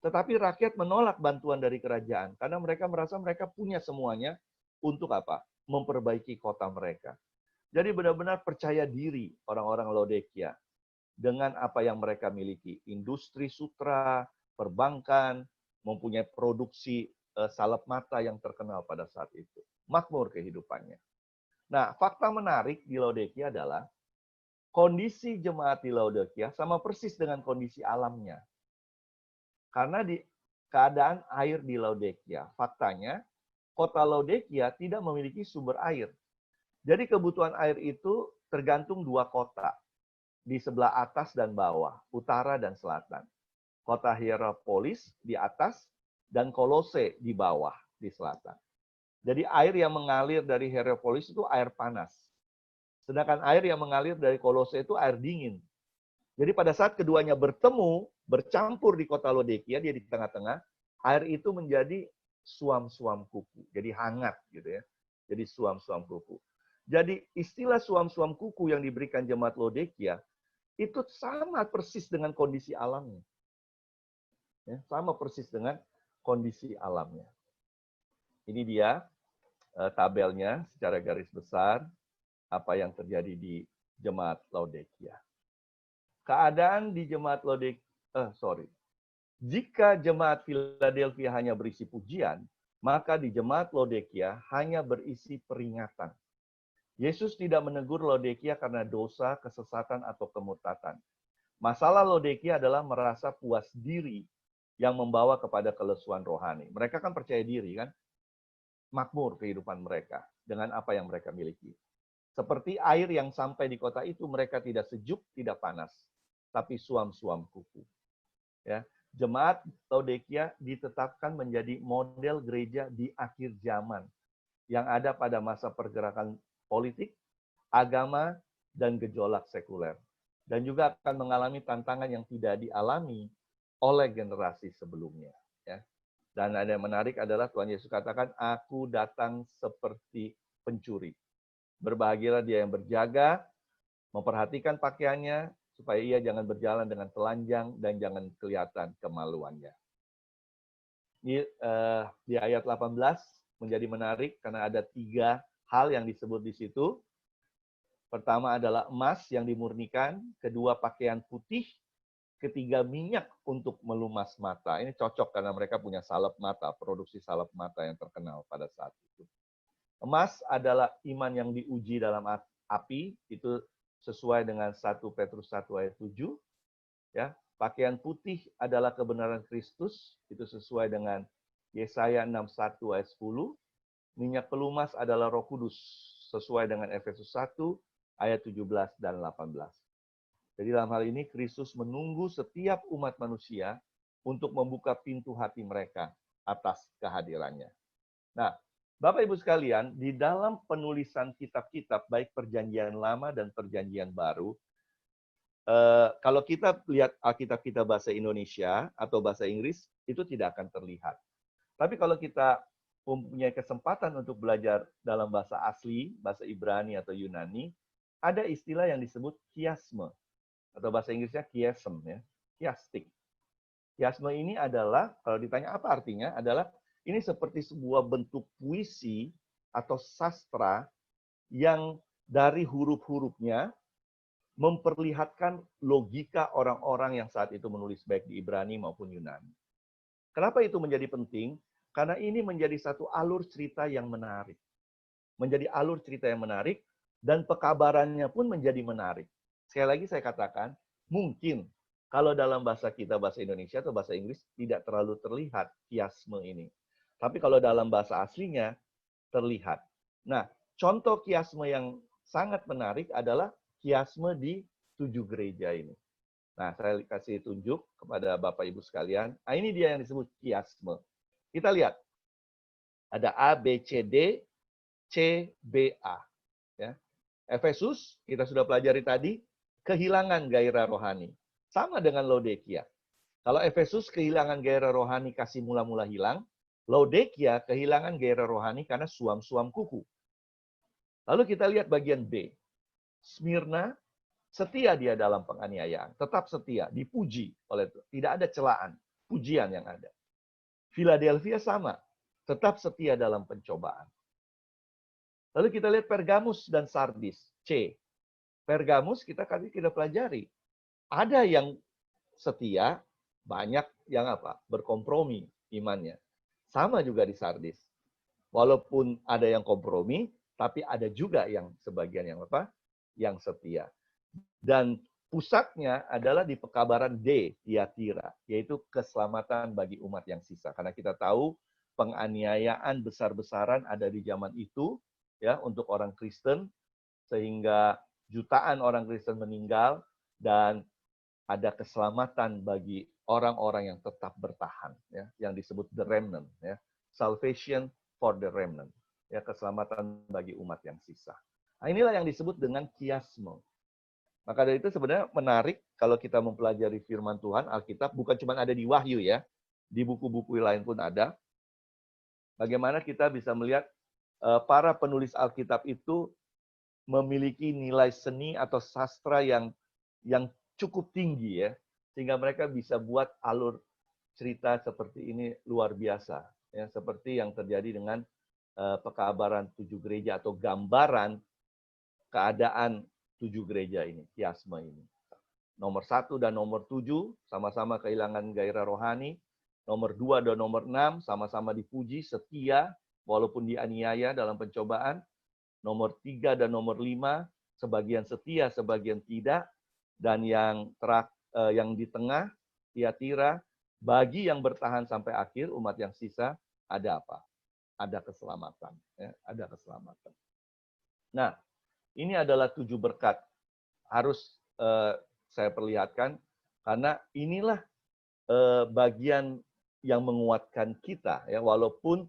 tetapi rakyat menolak bantuan dari kerajaan karena mereka merasa mereka punya semuanya untuk apa? Memperbaiki kota mereka. Jadi benar-benar percaya diri orang-orang Laodikia dengan apa yang mereka miliki. Industri sutra, perbankan, mempunyai produksi salep mata yang terkenal pada saat itu. Makmur kehidupannya. Nah, fakta menarik di Laodikia adalah kondisi jemaat di Laodikia sama persis dengan kondisi alamnya. Karena di keadaan air di Laodikia, faktanya kota Laodikia tidak memiliki sumber air. Jadi kebutuhan air itu tergantung dua kota, di sebelah atas dan bawah, utara dan selatan. Kota Hierapolis di atas dan Kolose di bawah, di selatan. Jadi air yang mengalir dari Hierapolis itu air panas. Sedangkan air yang mengalir dari Kolose itu air dingin. Jadi pada saat keduanya bertemu, bercampur di kota Laodikia, dia di tengah-tengah, air itu menjadi suam-suam kuku. Jadi hangat gitu ya. Jadi suam-suam kuku. Jadi istilah suam-suam kuku yang diberikan jemaat Laodikia itu sama persis dengan kondisi alamnya. Ya, sama persis dengan kondisi alamnya. Ini dia tabelnya secara garis besar apa yang terjadi di jemaat Laodikia. Keadaan di jemaat Jika jemaat Philadelphia hanya berisi pujian, maka di jemaat Laodikia hanya berisi peringatan. Yesus tidak menegur Laodikia karena dosa, kesesatan, atau kemurtatan. Masalah Laodikia adalah merasa puas diri yang membawa kepada kelesuan rohani. Mereka kan percaya diri, kan? Makmur kehidupan mereka dengan apa yang mereka miliki. Seperti air yang sampai di kota itu, mereka tidak sejuk, tidak panas, tapi suam-suam kuku. Ya, jemaat Laodikia ditetapkan menjadi model gereja di akhir zaman yang ada pada masa pergerakan politik, agama, dan gejolak sekuler. Dan juga akan mengalami tantangan yang tidak dialami oleh generasi sebelumnya. Ya. Dan ada yang menarik adalah Tuhan Yesus katakan, aku datang seperti pencuri. Berbahagialah dia yang berjaga, memperhatikan pakaiannya, supaya ia jangan berjalan dengan telanjang dan jangan kelihatan kemaluannya. Di ayat 18 menjadi menarik karena ada 3 hal yang disebut di situ. Pertama adalah emas yang dimurnikan, kedua pakaian putih, ketiga minyak untuk melumas mata. Ini cocok karena mereka punya salep mata, produksi salep mata yang terkenal pada saat itu. Emas adalah iman yang diuji dalam api, itu sesuai dengan 1 Petrus 1 ayat 7. Ya, pakaian putih adalah kebenaran Kristus, itu sesuai dengan Yesaya 61 ayat 10. Minyak pelumas adalah Roh Kudus, sesuai dengan Efesus 1 ayat 17 dan 18. Jadi dalam hal ini Kristus menunggu setiap umat manusia untuk membuka pintu hati mereka atas kehadirannya. Nah, Bapak Ibu sekalian, di dalam penulisan kitab-kitab baik Perjanjian Lama dan Perjanjian Baru, kalau kita lihat Alkitab kita bahasa Indonesia atau bahasa Inggris, itu tidak akan terlihat. Tapi kalau kita mempunyai kesempatan untuk belajar dalam bahasa asli, bahasa Ibrani atau Yunani, ada istilah yang disebut chiasme, atau bahasa Inggrisnya chiasm, ya, chiastic. Chiasme ini adalah, kalau ditanya apa artinya, adalah ini seperti sebuah bentuk puisi atau sastra yang dari huruf-hurufnya memperlihatkan logika orang-orang yang saat itu menulis baik di Ibrani maupun Yunani. Kenapa itu menjadi penting? Karena ini menjadi satu alur cerita yang menarik. Menjadi alur cerita yang menarik, dan pekabarannya pun menjadi menarik. Sekali lagi saya katakan, mungkin kalau dalam bahasa kita, bahasa Indonesia atau bahasa Inggris, tidak terlalu terlihat chiasme ini. Tapi kalau dalam bahasa aslinya, terlihat. Nah, contoh chiasme yang sangat menarik adalah chiasme di 7 gereja ini. Nah, saya kasih tunjuk kepada Bapak Ibu sekalian. Nah, ini dia yang disebut chiasme. Kita lihat. Ada A, B, C, D, C, B, A. Ya. Efesus, kita sudah pelajari tadi, kehilangan gairah rohani. Sama dengan Laodikia. Kalau Efesus kehilangan gairah rohani, kasih mula-mula hilang. Laodikia kehilangan gairah rohani karena suam-suam kuku. Lalu kita lihat bagian B. Smyrna, setia dia dalam penganiayaan. Tetap setia, dipuji oleh Tuhan. Tidak ada celaan, pujian yang ada. Philadelphia sama, tetap setia dalam pencobaan. Lalu kita lihat Pergamus dan Sardis, C. Pergamus kita pelajari. Ada yang setia, banyak yang apa? Berkompromi imannya. Sama juga di Sardis. Walaupun ada yang kompromi, tapi ada juga yang sebagian yang apa? Yang setia. Dan pusatnya adalah di pekabaran D, Tiatira, yaitu keselamatan bagi umat yang sisa. Karena kita tahu penganiayaan besar-besaran ada di zaman itu, ya, untuk orang Kristen, sehingga jutaan orang Kristen meninggal, dan ada keselamatan bagi orang-orang yang tetap bertahan, ya, yang disebut the remnant, ya, salvation for the remnant, ya, keselamatan bagi umat yang sisa. Nah, inilah yang disebut dengan chiasme. Maka dari itu sebenarnya menarik kalau kita mempelajari firman Tuhan, Alkitab, bukan cuma ada di Wahyu ya, di buku-buku lain pun ada. Bagaimana kita bisa melihat para penulis Alkitab itu memiliki nilai seni atau sastra yang cukup tinggi ya, sehingga mereka bisa buat alur cerita seperti ini luar biasa, ya, seperti yang terjadi dengan pekabaran 7 gereja atau gambaran keadaan 7 gereja ini, chiasme ini. Nomor 1 dan nomor 7 sama-sama kehilangan gairah rohani. Nomor 2 dan nomor 6 sama-sama dipuji, setia, walaupun dianiaya dalam pencobaan. Nomor 3 dan nomor 5, sebagian setia, sebagian tidak. Dan yang di tengah, Tiatira, bagi yang bertahan sampai akhir, umat yang sisa, ada apa? Ada keselamatan. Ya, ada keselamatan. Nah, ini adalah 7 berkat. Harus saya perlihatkan, karena inilah bagian yang menguatkan kita. Ya, walaupun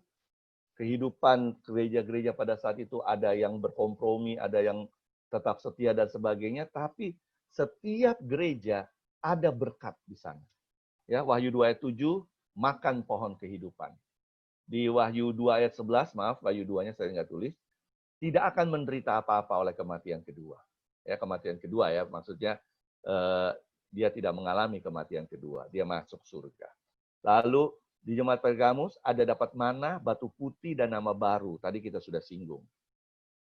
kehidupan gereja-gereja pada saat itu ada yang berkompromi, ada yang tetap setia dan sebagainya, tapi setiap gereja ada berkat di sana. Ya, Wahyu 2 ayat 7, makan pohon kehidupan. Di Wahyu 2 ayat 11, maaf, Wahyu 2-nya saya nggak tulis, tidak akan menderita apa-apa oleh kematian kedua. Ya, kematian kedua ya, maksudnya dia tidak mengalami kematian kedua, dia masuk surga. Lalu di jemaat Pergamus ada dapat mana, batu putih dan nama baru. Tadi kita sudah singgung.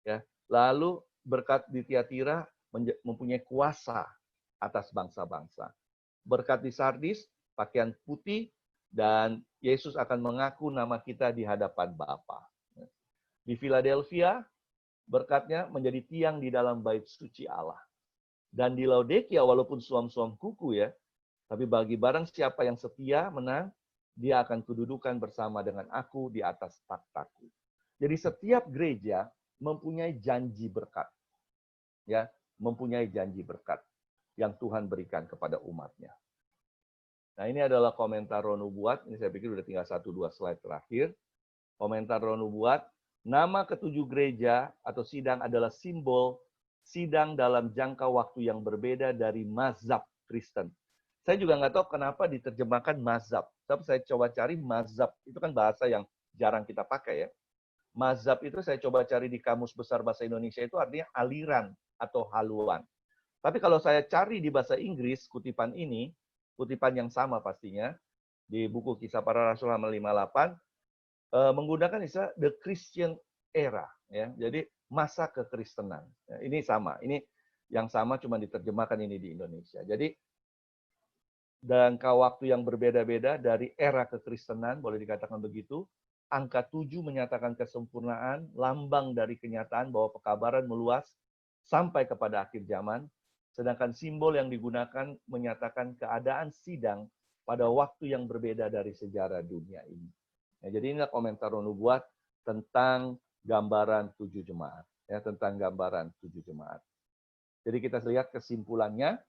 Ya. Lalu berkat di Tiatira mempunyai kuasa atas bangsa-bangsa. Berkat di Sardis pakaian putih dan Yesus akan mengaku nama kita di hadapan Bapa. Di Philadelphia berkatnya menjadi tiang di dalam bait suci Allah. Dan di Laodikia walaupun suam-suam kuku ya, tapi bagi barang siapa yang setia menang, dia akan kedudukan bersama dengan aku di atas takhtaku. Jadi setiap gereja mempunyai janji berkat. Ya, mempunyai janji berkat yang Tuhan berikan kepada umatnya. Nah, ini adalah komentar Ronu buat. Ini saya pikir udah tinggal 1-2 slide terakhir. Komentar Ronu buat. Nama ketujuh gereja atau sidang adalah simbol sidang dalam jangka waktu yang berbeda dari mazhab Kristen. Saya juga nggak tahu kenapa diterjemahkan mazhab. Tapi saya coba cari mazhab. Itu kan bahasa yang jarang kita pakai ya. Mazhab itu saya coba cari di Kamus Besar Bahasa Indonesia itu artinya aliran atau haluan. Tapi kalau saya cari di bahasa Inggris, kutipan ini, kutipan yang sama pastinya, di buku Kisah Para Rasul halaman 58, menggunakan istilah the Christian era, ya. Jadi masa kekristenan. Ya, ini sama. Ini yang sama cuma diterjemahkan ini di Indonesia. Jadi jangka waktu yang berbeda-beda dari era kekristenan, boleh dikatakan begitu. Angka 7 menyatakan kesempurnaan, lambang dari kenyataan bahwa pekabaran meluas sampai kepada akhir zaman. Sedangkan simbol yang digunakan menyatakan keadaan sidang pada waktu yang berbeda dari sejarah dunia ini. Ya, jadi inilah komentar Ronu buat tentang gambaran 7 jemaat. Ya, tentang gambaran 7 jemaat. Jadi kita lihat kesimpulannya.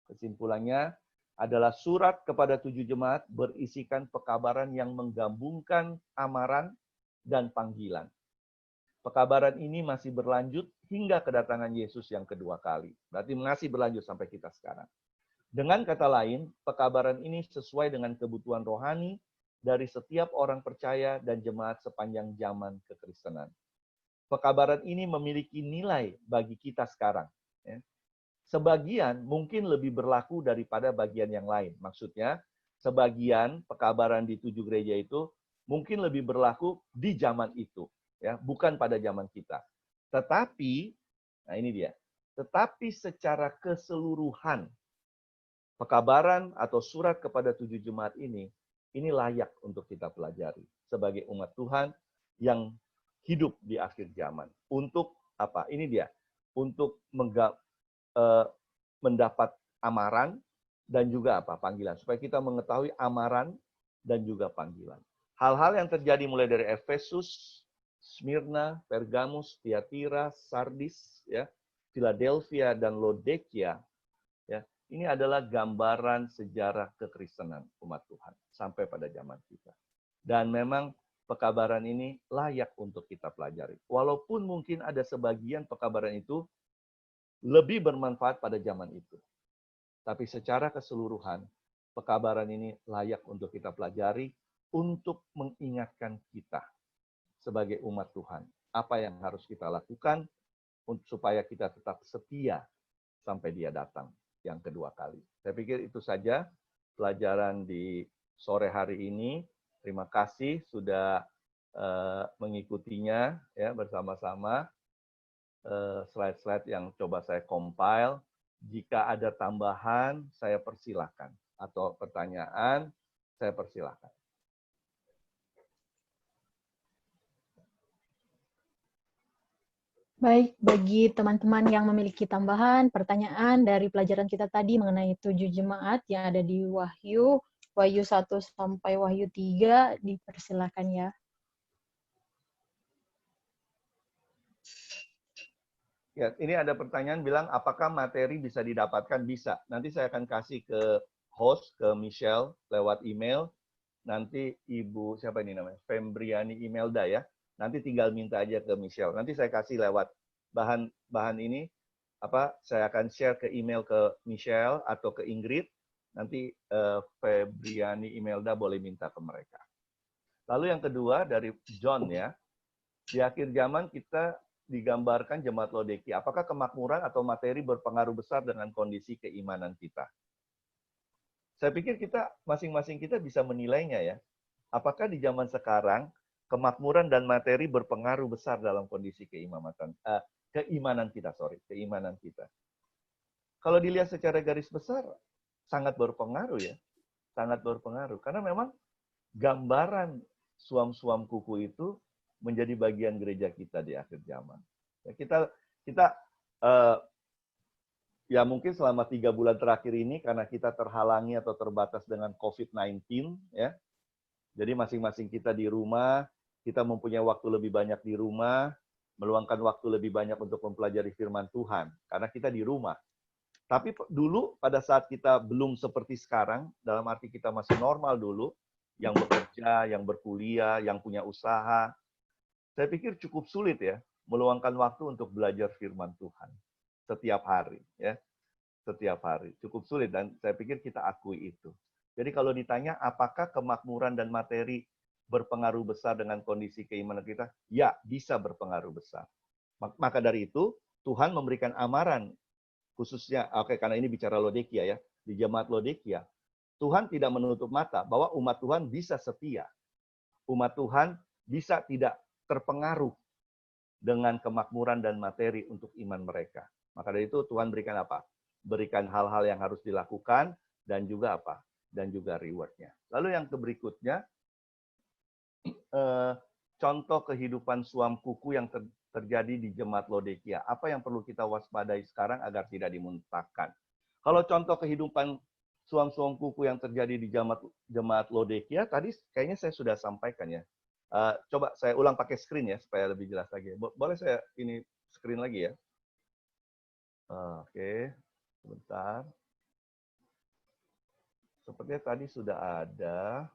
Kesimpulannya adalah surat kepada 7 jemaat berisikan pekabaran yang menggabungkan amaran dan panggilan. Pekabaran ini masih berlanjut hingga kedatangan Yesus yang kedua kali. Berarti masih berlanjut sampai kita sekarang. Dengan kata lain, pekabaran ini sesuai dengan kebutuhan rohani dari setiap orang percaya dan jemaat sepanjang zaman kekristenan. Pekabaran ini memiliki nilai bagi kita sekarang. Ya. Sebagian mungkin lebih berlaku daripada bagian yang lain. Maksudnya, sebagian pekabaran di 7 gereja itu mungkin lebih berlaku di zaman itu. Ya, bukan pada zaman kita. Tetapi, nah ini dia. Tetapi secara keseluruhan, pekabaran atau surat kepada 7 jemaat ini layak untuk kita pelajari sebagai umat Tuhan yang hidup di akhir zaman. Untuk apa? Ini dia. Untuk mendapat amaran dan juga apa? Panggilan. Supaya kita mengetahui amaran dan juga panggilan. Hal-hal yang terjadi mulai dari Efesus, Smyrna, Pergamus, Tiatira, Sardis, ya, Philadelphia dan Laodikia, ya, ini adalah gambaran sejarah kekristenan umat Tuhan sampai pada zaman kita. Dan memang pekabaran ini layak untuk kita pelajari. Walaupun mungkin ada sebagian pekabaran itu lebih bermanfaat pada zaman itu. Tapi secara keseluruhan, pekabaran ini layak untuk kita pelajari untuk mengingatkan kita sebagai umat Tuhan. Apa yang harus kita lakukan supaya kita tetap setia sampai dia datang yang kedua kali. Saya pikir itu saja pelajaran di sore hari ini. Terima kasih sudah mengikutinya ya bersama-sama. Slide-slide yang coba saya compile. Jika ada tambahan, saya persilahkan. Atau pertanyaan, saya persilahkan. Baik, bagi teman-teman yang memiliki tambahan, pertanyaan dari pelajaran kita tadi mengenai 7 jemaat yang ada di Wahyu 1 sampai Wahyu 3, dipersilakan ya. Ya, ini ada pertanyaan bilang, apakah materi bisa didapatkan? Bisa. Nanti saya akan kasih ke host, ke Michelle, lewat email. Nanti Ibu, siapa ini namanya? Fembriani Imelda ya. Nanti tinggal minta aja ke Michelle. Nanti saya kasih lewat bahan ini. Saya akan share ke email ke Michelle atau ke Ingrid. Nanti Febriani Imelda boleh minta ke mereka. Lalu yang kedua dari John ya. Di akhir zaman kita digambarkan jemaat Laodikia? Apakah kemakmuran atau materi berpengaruh besar dengan kondisi keimanan kita? Saya pikir kita masing-masing kita bisa menilainya ya. Apakah di zaman sekarang kemakmuran dan materi berpengaruh besar dalam kondisi keimanan kita. Kalau dilihat secara garis besar, sangat berpengaruh ya. Sangat berpengaruh. Karena memang gambaran suam-suam kuku itu menjadi bagian gereja kita di akhir zaman. Kita ya mungkin selama 3 bulan terakhir ini karena kita terhalangi atau terbatas dengan COVID-19 ya. Jadi masing-masing kita di rumah, kita mempunyai waktu lebih banyak di rumah, meluangkan waktu lebih banyak untuk mempelajari firman Tuhan karena kita di rumah. Tapi dulu pada saat kita belum seperti sekarang, dalam arti kita masih normal dulu, yang bekerja, yang berkuliah, yang punya usaha, saya pikir cukup sulit ya meluangkan waktu untuk belajar firman Tuhan setiap hari ya. Setiap hari cukup sulit dan saya pikir kita akui itu. Jadi kalau ditanya apakah kemakmuran dan materi berpengaruh besar dengan kondisi keimanan kita? Ya, bisa berpengaruh besar. Maka dari itu Tuhan memberikan amaran khususnya karena ini bicara Laodikia ya, di jemaat Laodikia. Tuhan tidak menutup mata bahwa umat Tuhan bisa setia. Umat Tuhan bisa tidak terpengaruh dengan kemakmuran dan materi untuk iman mereka. Maka dari itu Tuhan berikan apa? Berikan hal-hal yang harus dilakukan dan juga apa? Dan juga reward-nya. Lalu yang berikutnya, contoh kehidupan suam kuku yang terjadi di jemaat Laodikia. Apa yang perlu kita waspadai sekarang agar tidak dimuntahkan? Kalau contoh kehidupan suam-suam kuku yang terjadi di jemaat Laodikia, tadi kayaknya saya sudah sampaikan ya. Coba saya ulang pakai screen ya, supaya lebih jelas lagi. Boleh saya ini screen lagi ya? Oke, sebentar. Sepertinya tadi sudah ada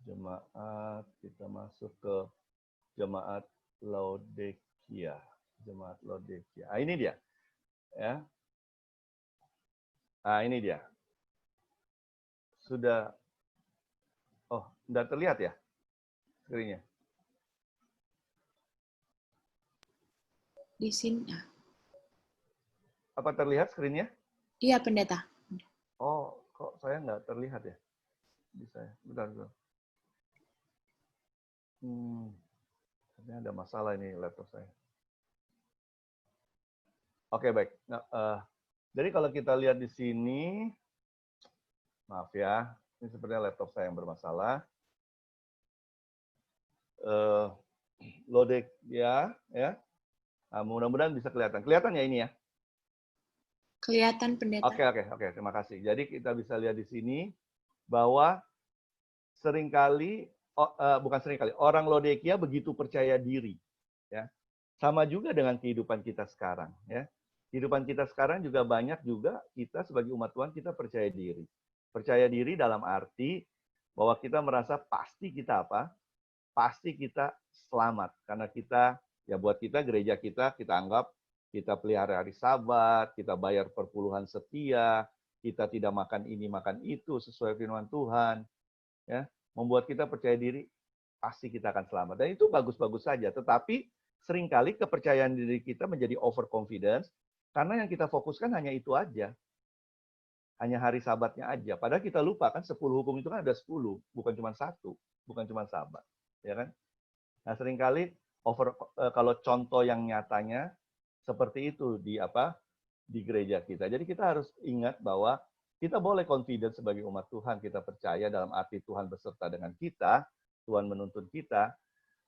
jemaat, kita masuk ke jemaat Laodikia. Jemaat Laodikia. Ini dia. Ya. Ini dia. Sudah. Oh, sudah terlihat ya screen-nya? Di sini. Apa terlihat screen-nya? Iya, pendeta. Oh, kok saya nggak terlihat ya? Bisa ya? Bentar. Ini ada masalah ini laptop saya. Oke, baik. Nah, jadi kalau kita lihat di sini, maaf ya, ini sepertinya laptop saya yang bermasalah. Laodikia, ya. Nah, mudah-mudahan bisa kelihatan. Kelihatan ya ini ya? Kelihatan, pendeta. Oke. Terima kasih. Jadi kita bisa lihat di sini bahwa orang Laodikia begitu percaya diri, ya. Sama juga dengan kehidupan kita sekarang, ya. Kehidupan kita sekarang juga banyak juga kita sebagai umat Tuhan kita percaya diri. Percaya diri dalam arti bahwa kita merasa pasti kita apa? Pasti kita selamat karena kita ya buat kita gereja kita anggap kita pelihara hari Sabat, kita bayar perpuluhan setia, kita tidak makan ini makan itu sesuai firman Tuhan, ya. Membuat kita percaya diri, pasti kita akan selamat. Dan itu bagus-bagus saja. Tetapi seringkali kepercayaan diri kita menjadi overconfidence, karena yang kita fokuskan hanya itu aja. Hanya hari Sabatnya aja. Padahal kita lupa kan 10 hukum itu kan ada 10, bukan cuma 1, bukan cuma Sabat. Ya kan? Nah seringkali kalau contoh yang nyatanya seperti itu di gereja kita. Jadi kita harus ingat bahwa kita boleh confident sebagai umat Tuhan, kita percaya dalam arti Tuhan beserta dengan kita, Tuhan menuntun kita,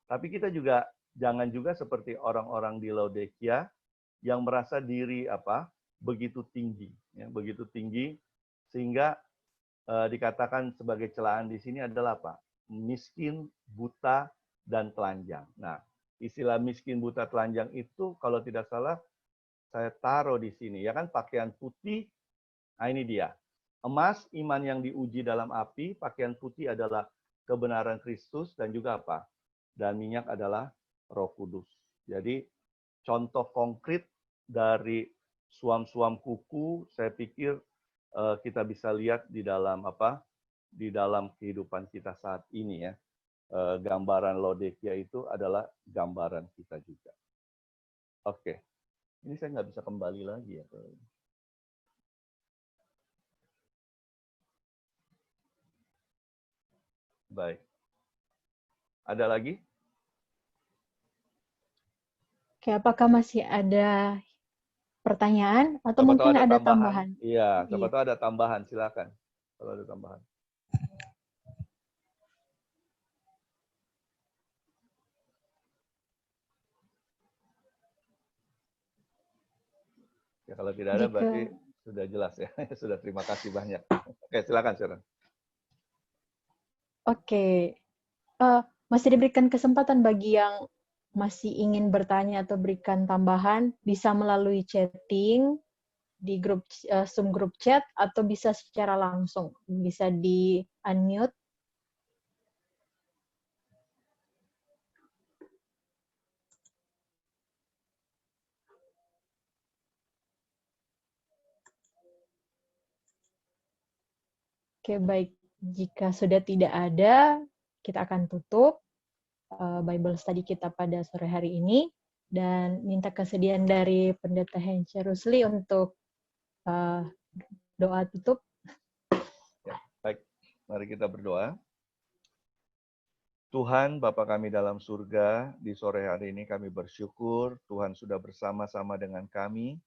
tapi kita juga jangan juga seperti orang-orang di Laodikia yang merasa diri begitu tinggi, ya, begitu tinggi sehingga dikatakan sebagai celaan di sini adalah apa? Miskin, buta, dan telanjang. Nah, istilah miskin, buta, telanjang itu kalau tidak salah saya taruh di sini, ya kan pakaian putih. Nah ini dia. Emas, iman yang diuji dalam api, pakaian putih adalah kebenaran Kristus, dan juga apa? Dan minyak adalah Roh Kudus. Jadi contoh konkret dari suam-suam kuku, saya pikir kita bisa lihat di dalam di dalam kehidupan kita saat ini ya. gambaran Laodikia itu adalah gambaran kita juga. Oke, ini saya nggak bisa kembali lagi ya. Baik. Ada lagi? Oke, apakah masih ada pertanyaan atau Siapa tahu mungkin ada tambahan. tambahan? Iya, siapa Iya. tahu ada tambahan, silakan. Kalau ada tambahan. Ya, kalau tidak ada berarti sudah jelas ya. Sudah, terima kasih banyak. Oke, silakan Sharon. Oke. Masih diberikan kesempatan bagi yang masih ingin bertanya atau berikan tambahan, bisa melalui chatting di grup Zoom grup chat atau bisa secara langsung, bisa di unmute. Oke, baik. Jika sudah tidak ada, kita akan tutup Bible study kita pada sore hari ini dan minta kesediaan dari Pendeta Hence Rusli untuk doa tutup. Ya, baik, mari kita berdoa. Tuhan, Bapa kami dalam surga, di sore hari ini kami bersyukur Tuhan sudah bersama-sama dengan kami.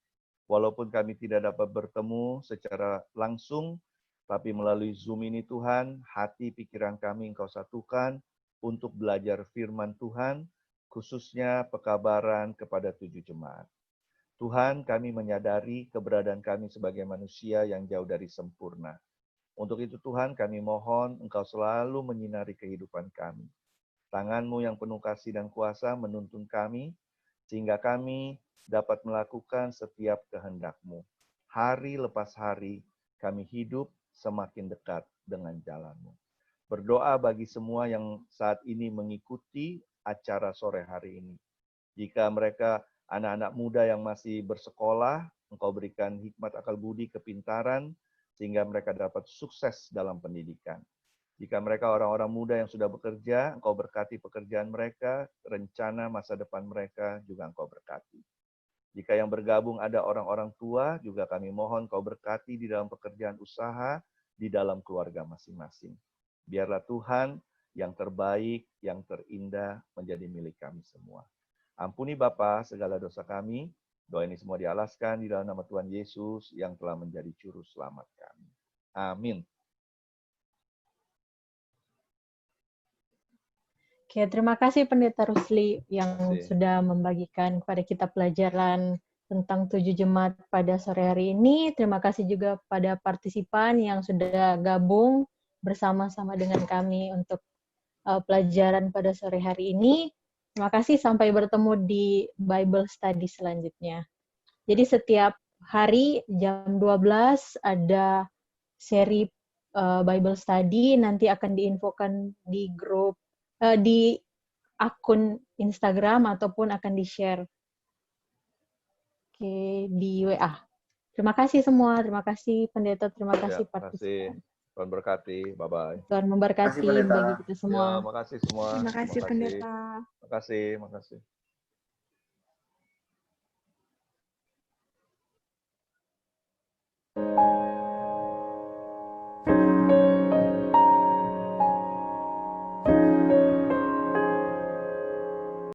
Walaupun kami tidak dapat bertemu secara langsung, tapi melalui Zoom ini Tuhan, hati pikiran kami Engkau satukan untuk belajar firman Tuhan, khususnya pekabaran kepada 7 jemaat. Tuhan, kami menyadari keberadaan kami sebagai manusia yang jauh dari sempurna. Untuk itu Tuhan, kami mohon Engkau selalu menyinari kehidupan kami. Tangan-Mu yang penuh kasih dan kuasa menuntun kami, sehingga kami dapat melakukan setiap kehendak-Mu. Hari lepas hari, kami hidup semakin dekat dengan jalan-Mu. Berdoa bagi semua yang saat ini mengikuti acara sore hari ini. Jika mereka anak-anak muda yang masih bersekolah, Engkau berikan hikmat akal budi, kepintaran, sehingga mereka dapat sukses dalam pendidikan. Jika mereka orang-orang muda yang sudah bekerja, Engkau berkati pekerjaan mereka, rencana masa depan mereka juga Engkau berkati. Jika yang bergabung ada orang-orang tua, juga kami mohon Engkau berkati di dalam pekerjaan usaha, di dalam keluarga masing-masing. Biarlah Tuhan yang terbaik, yang terindah menjadi milik kami semua. Ampuni Bapa segala dosa kami. Doa ini semua dialaskan di dalam nama Tuhan Yesus yang telah menjadi juru selamat kami. Amin. Oke, terima kasih Pendeta Rusli yang sudah membagikan kepada kita pelajaran tentang 7 jemaat pada sore hari ini. Terima kasih juga pada partisipan yang sudah gabung bersama-sama dengan kami untuk pelajaran pada sore hari ini. Terima kasih, sampai bertemu di Bible Study selanjutnya. Jadi setiap hari jam 12 ada seri Bible Study, nanti akan diinfokan di grup, di akun Instagram ataupun akan di-share di WA. Terima kasih semua, terima kasih Pendeta, terima kasih partisipan. Tuhan berkati, bye-bye. Tuhan memberkati bagi kita semua. Ya, makasih semua. Terima kasih Pendeta. Makasih.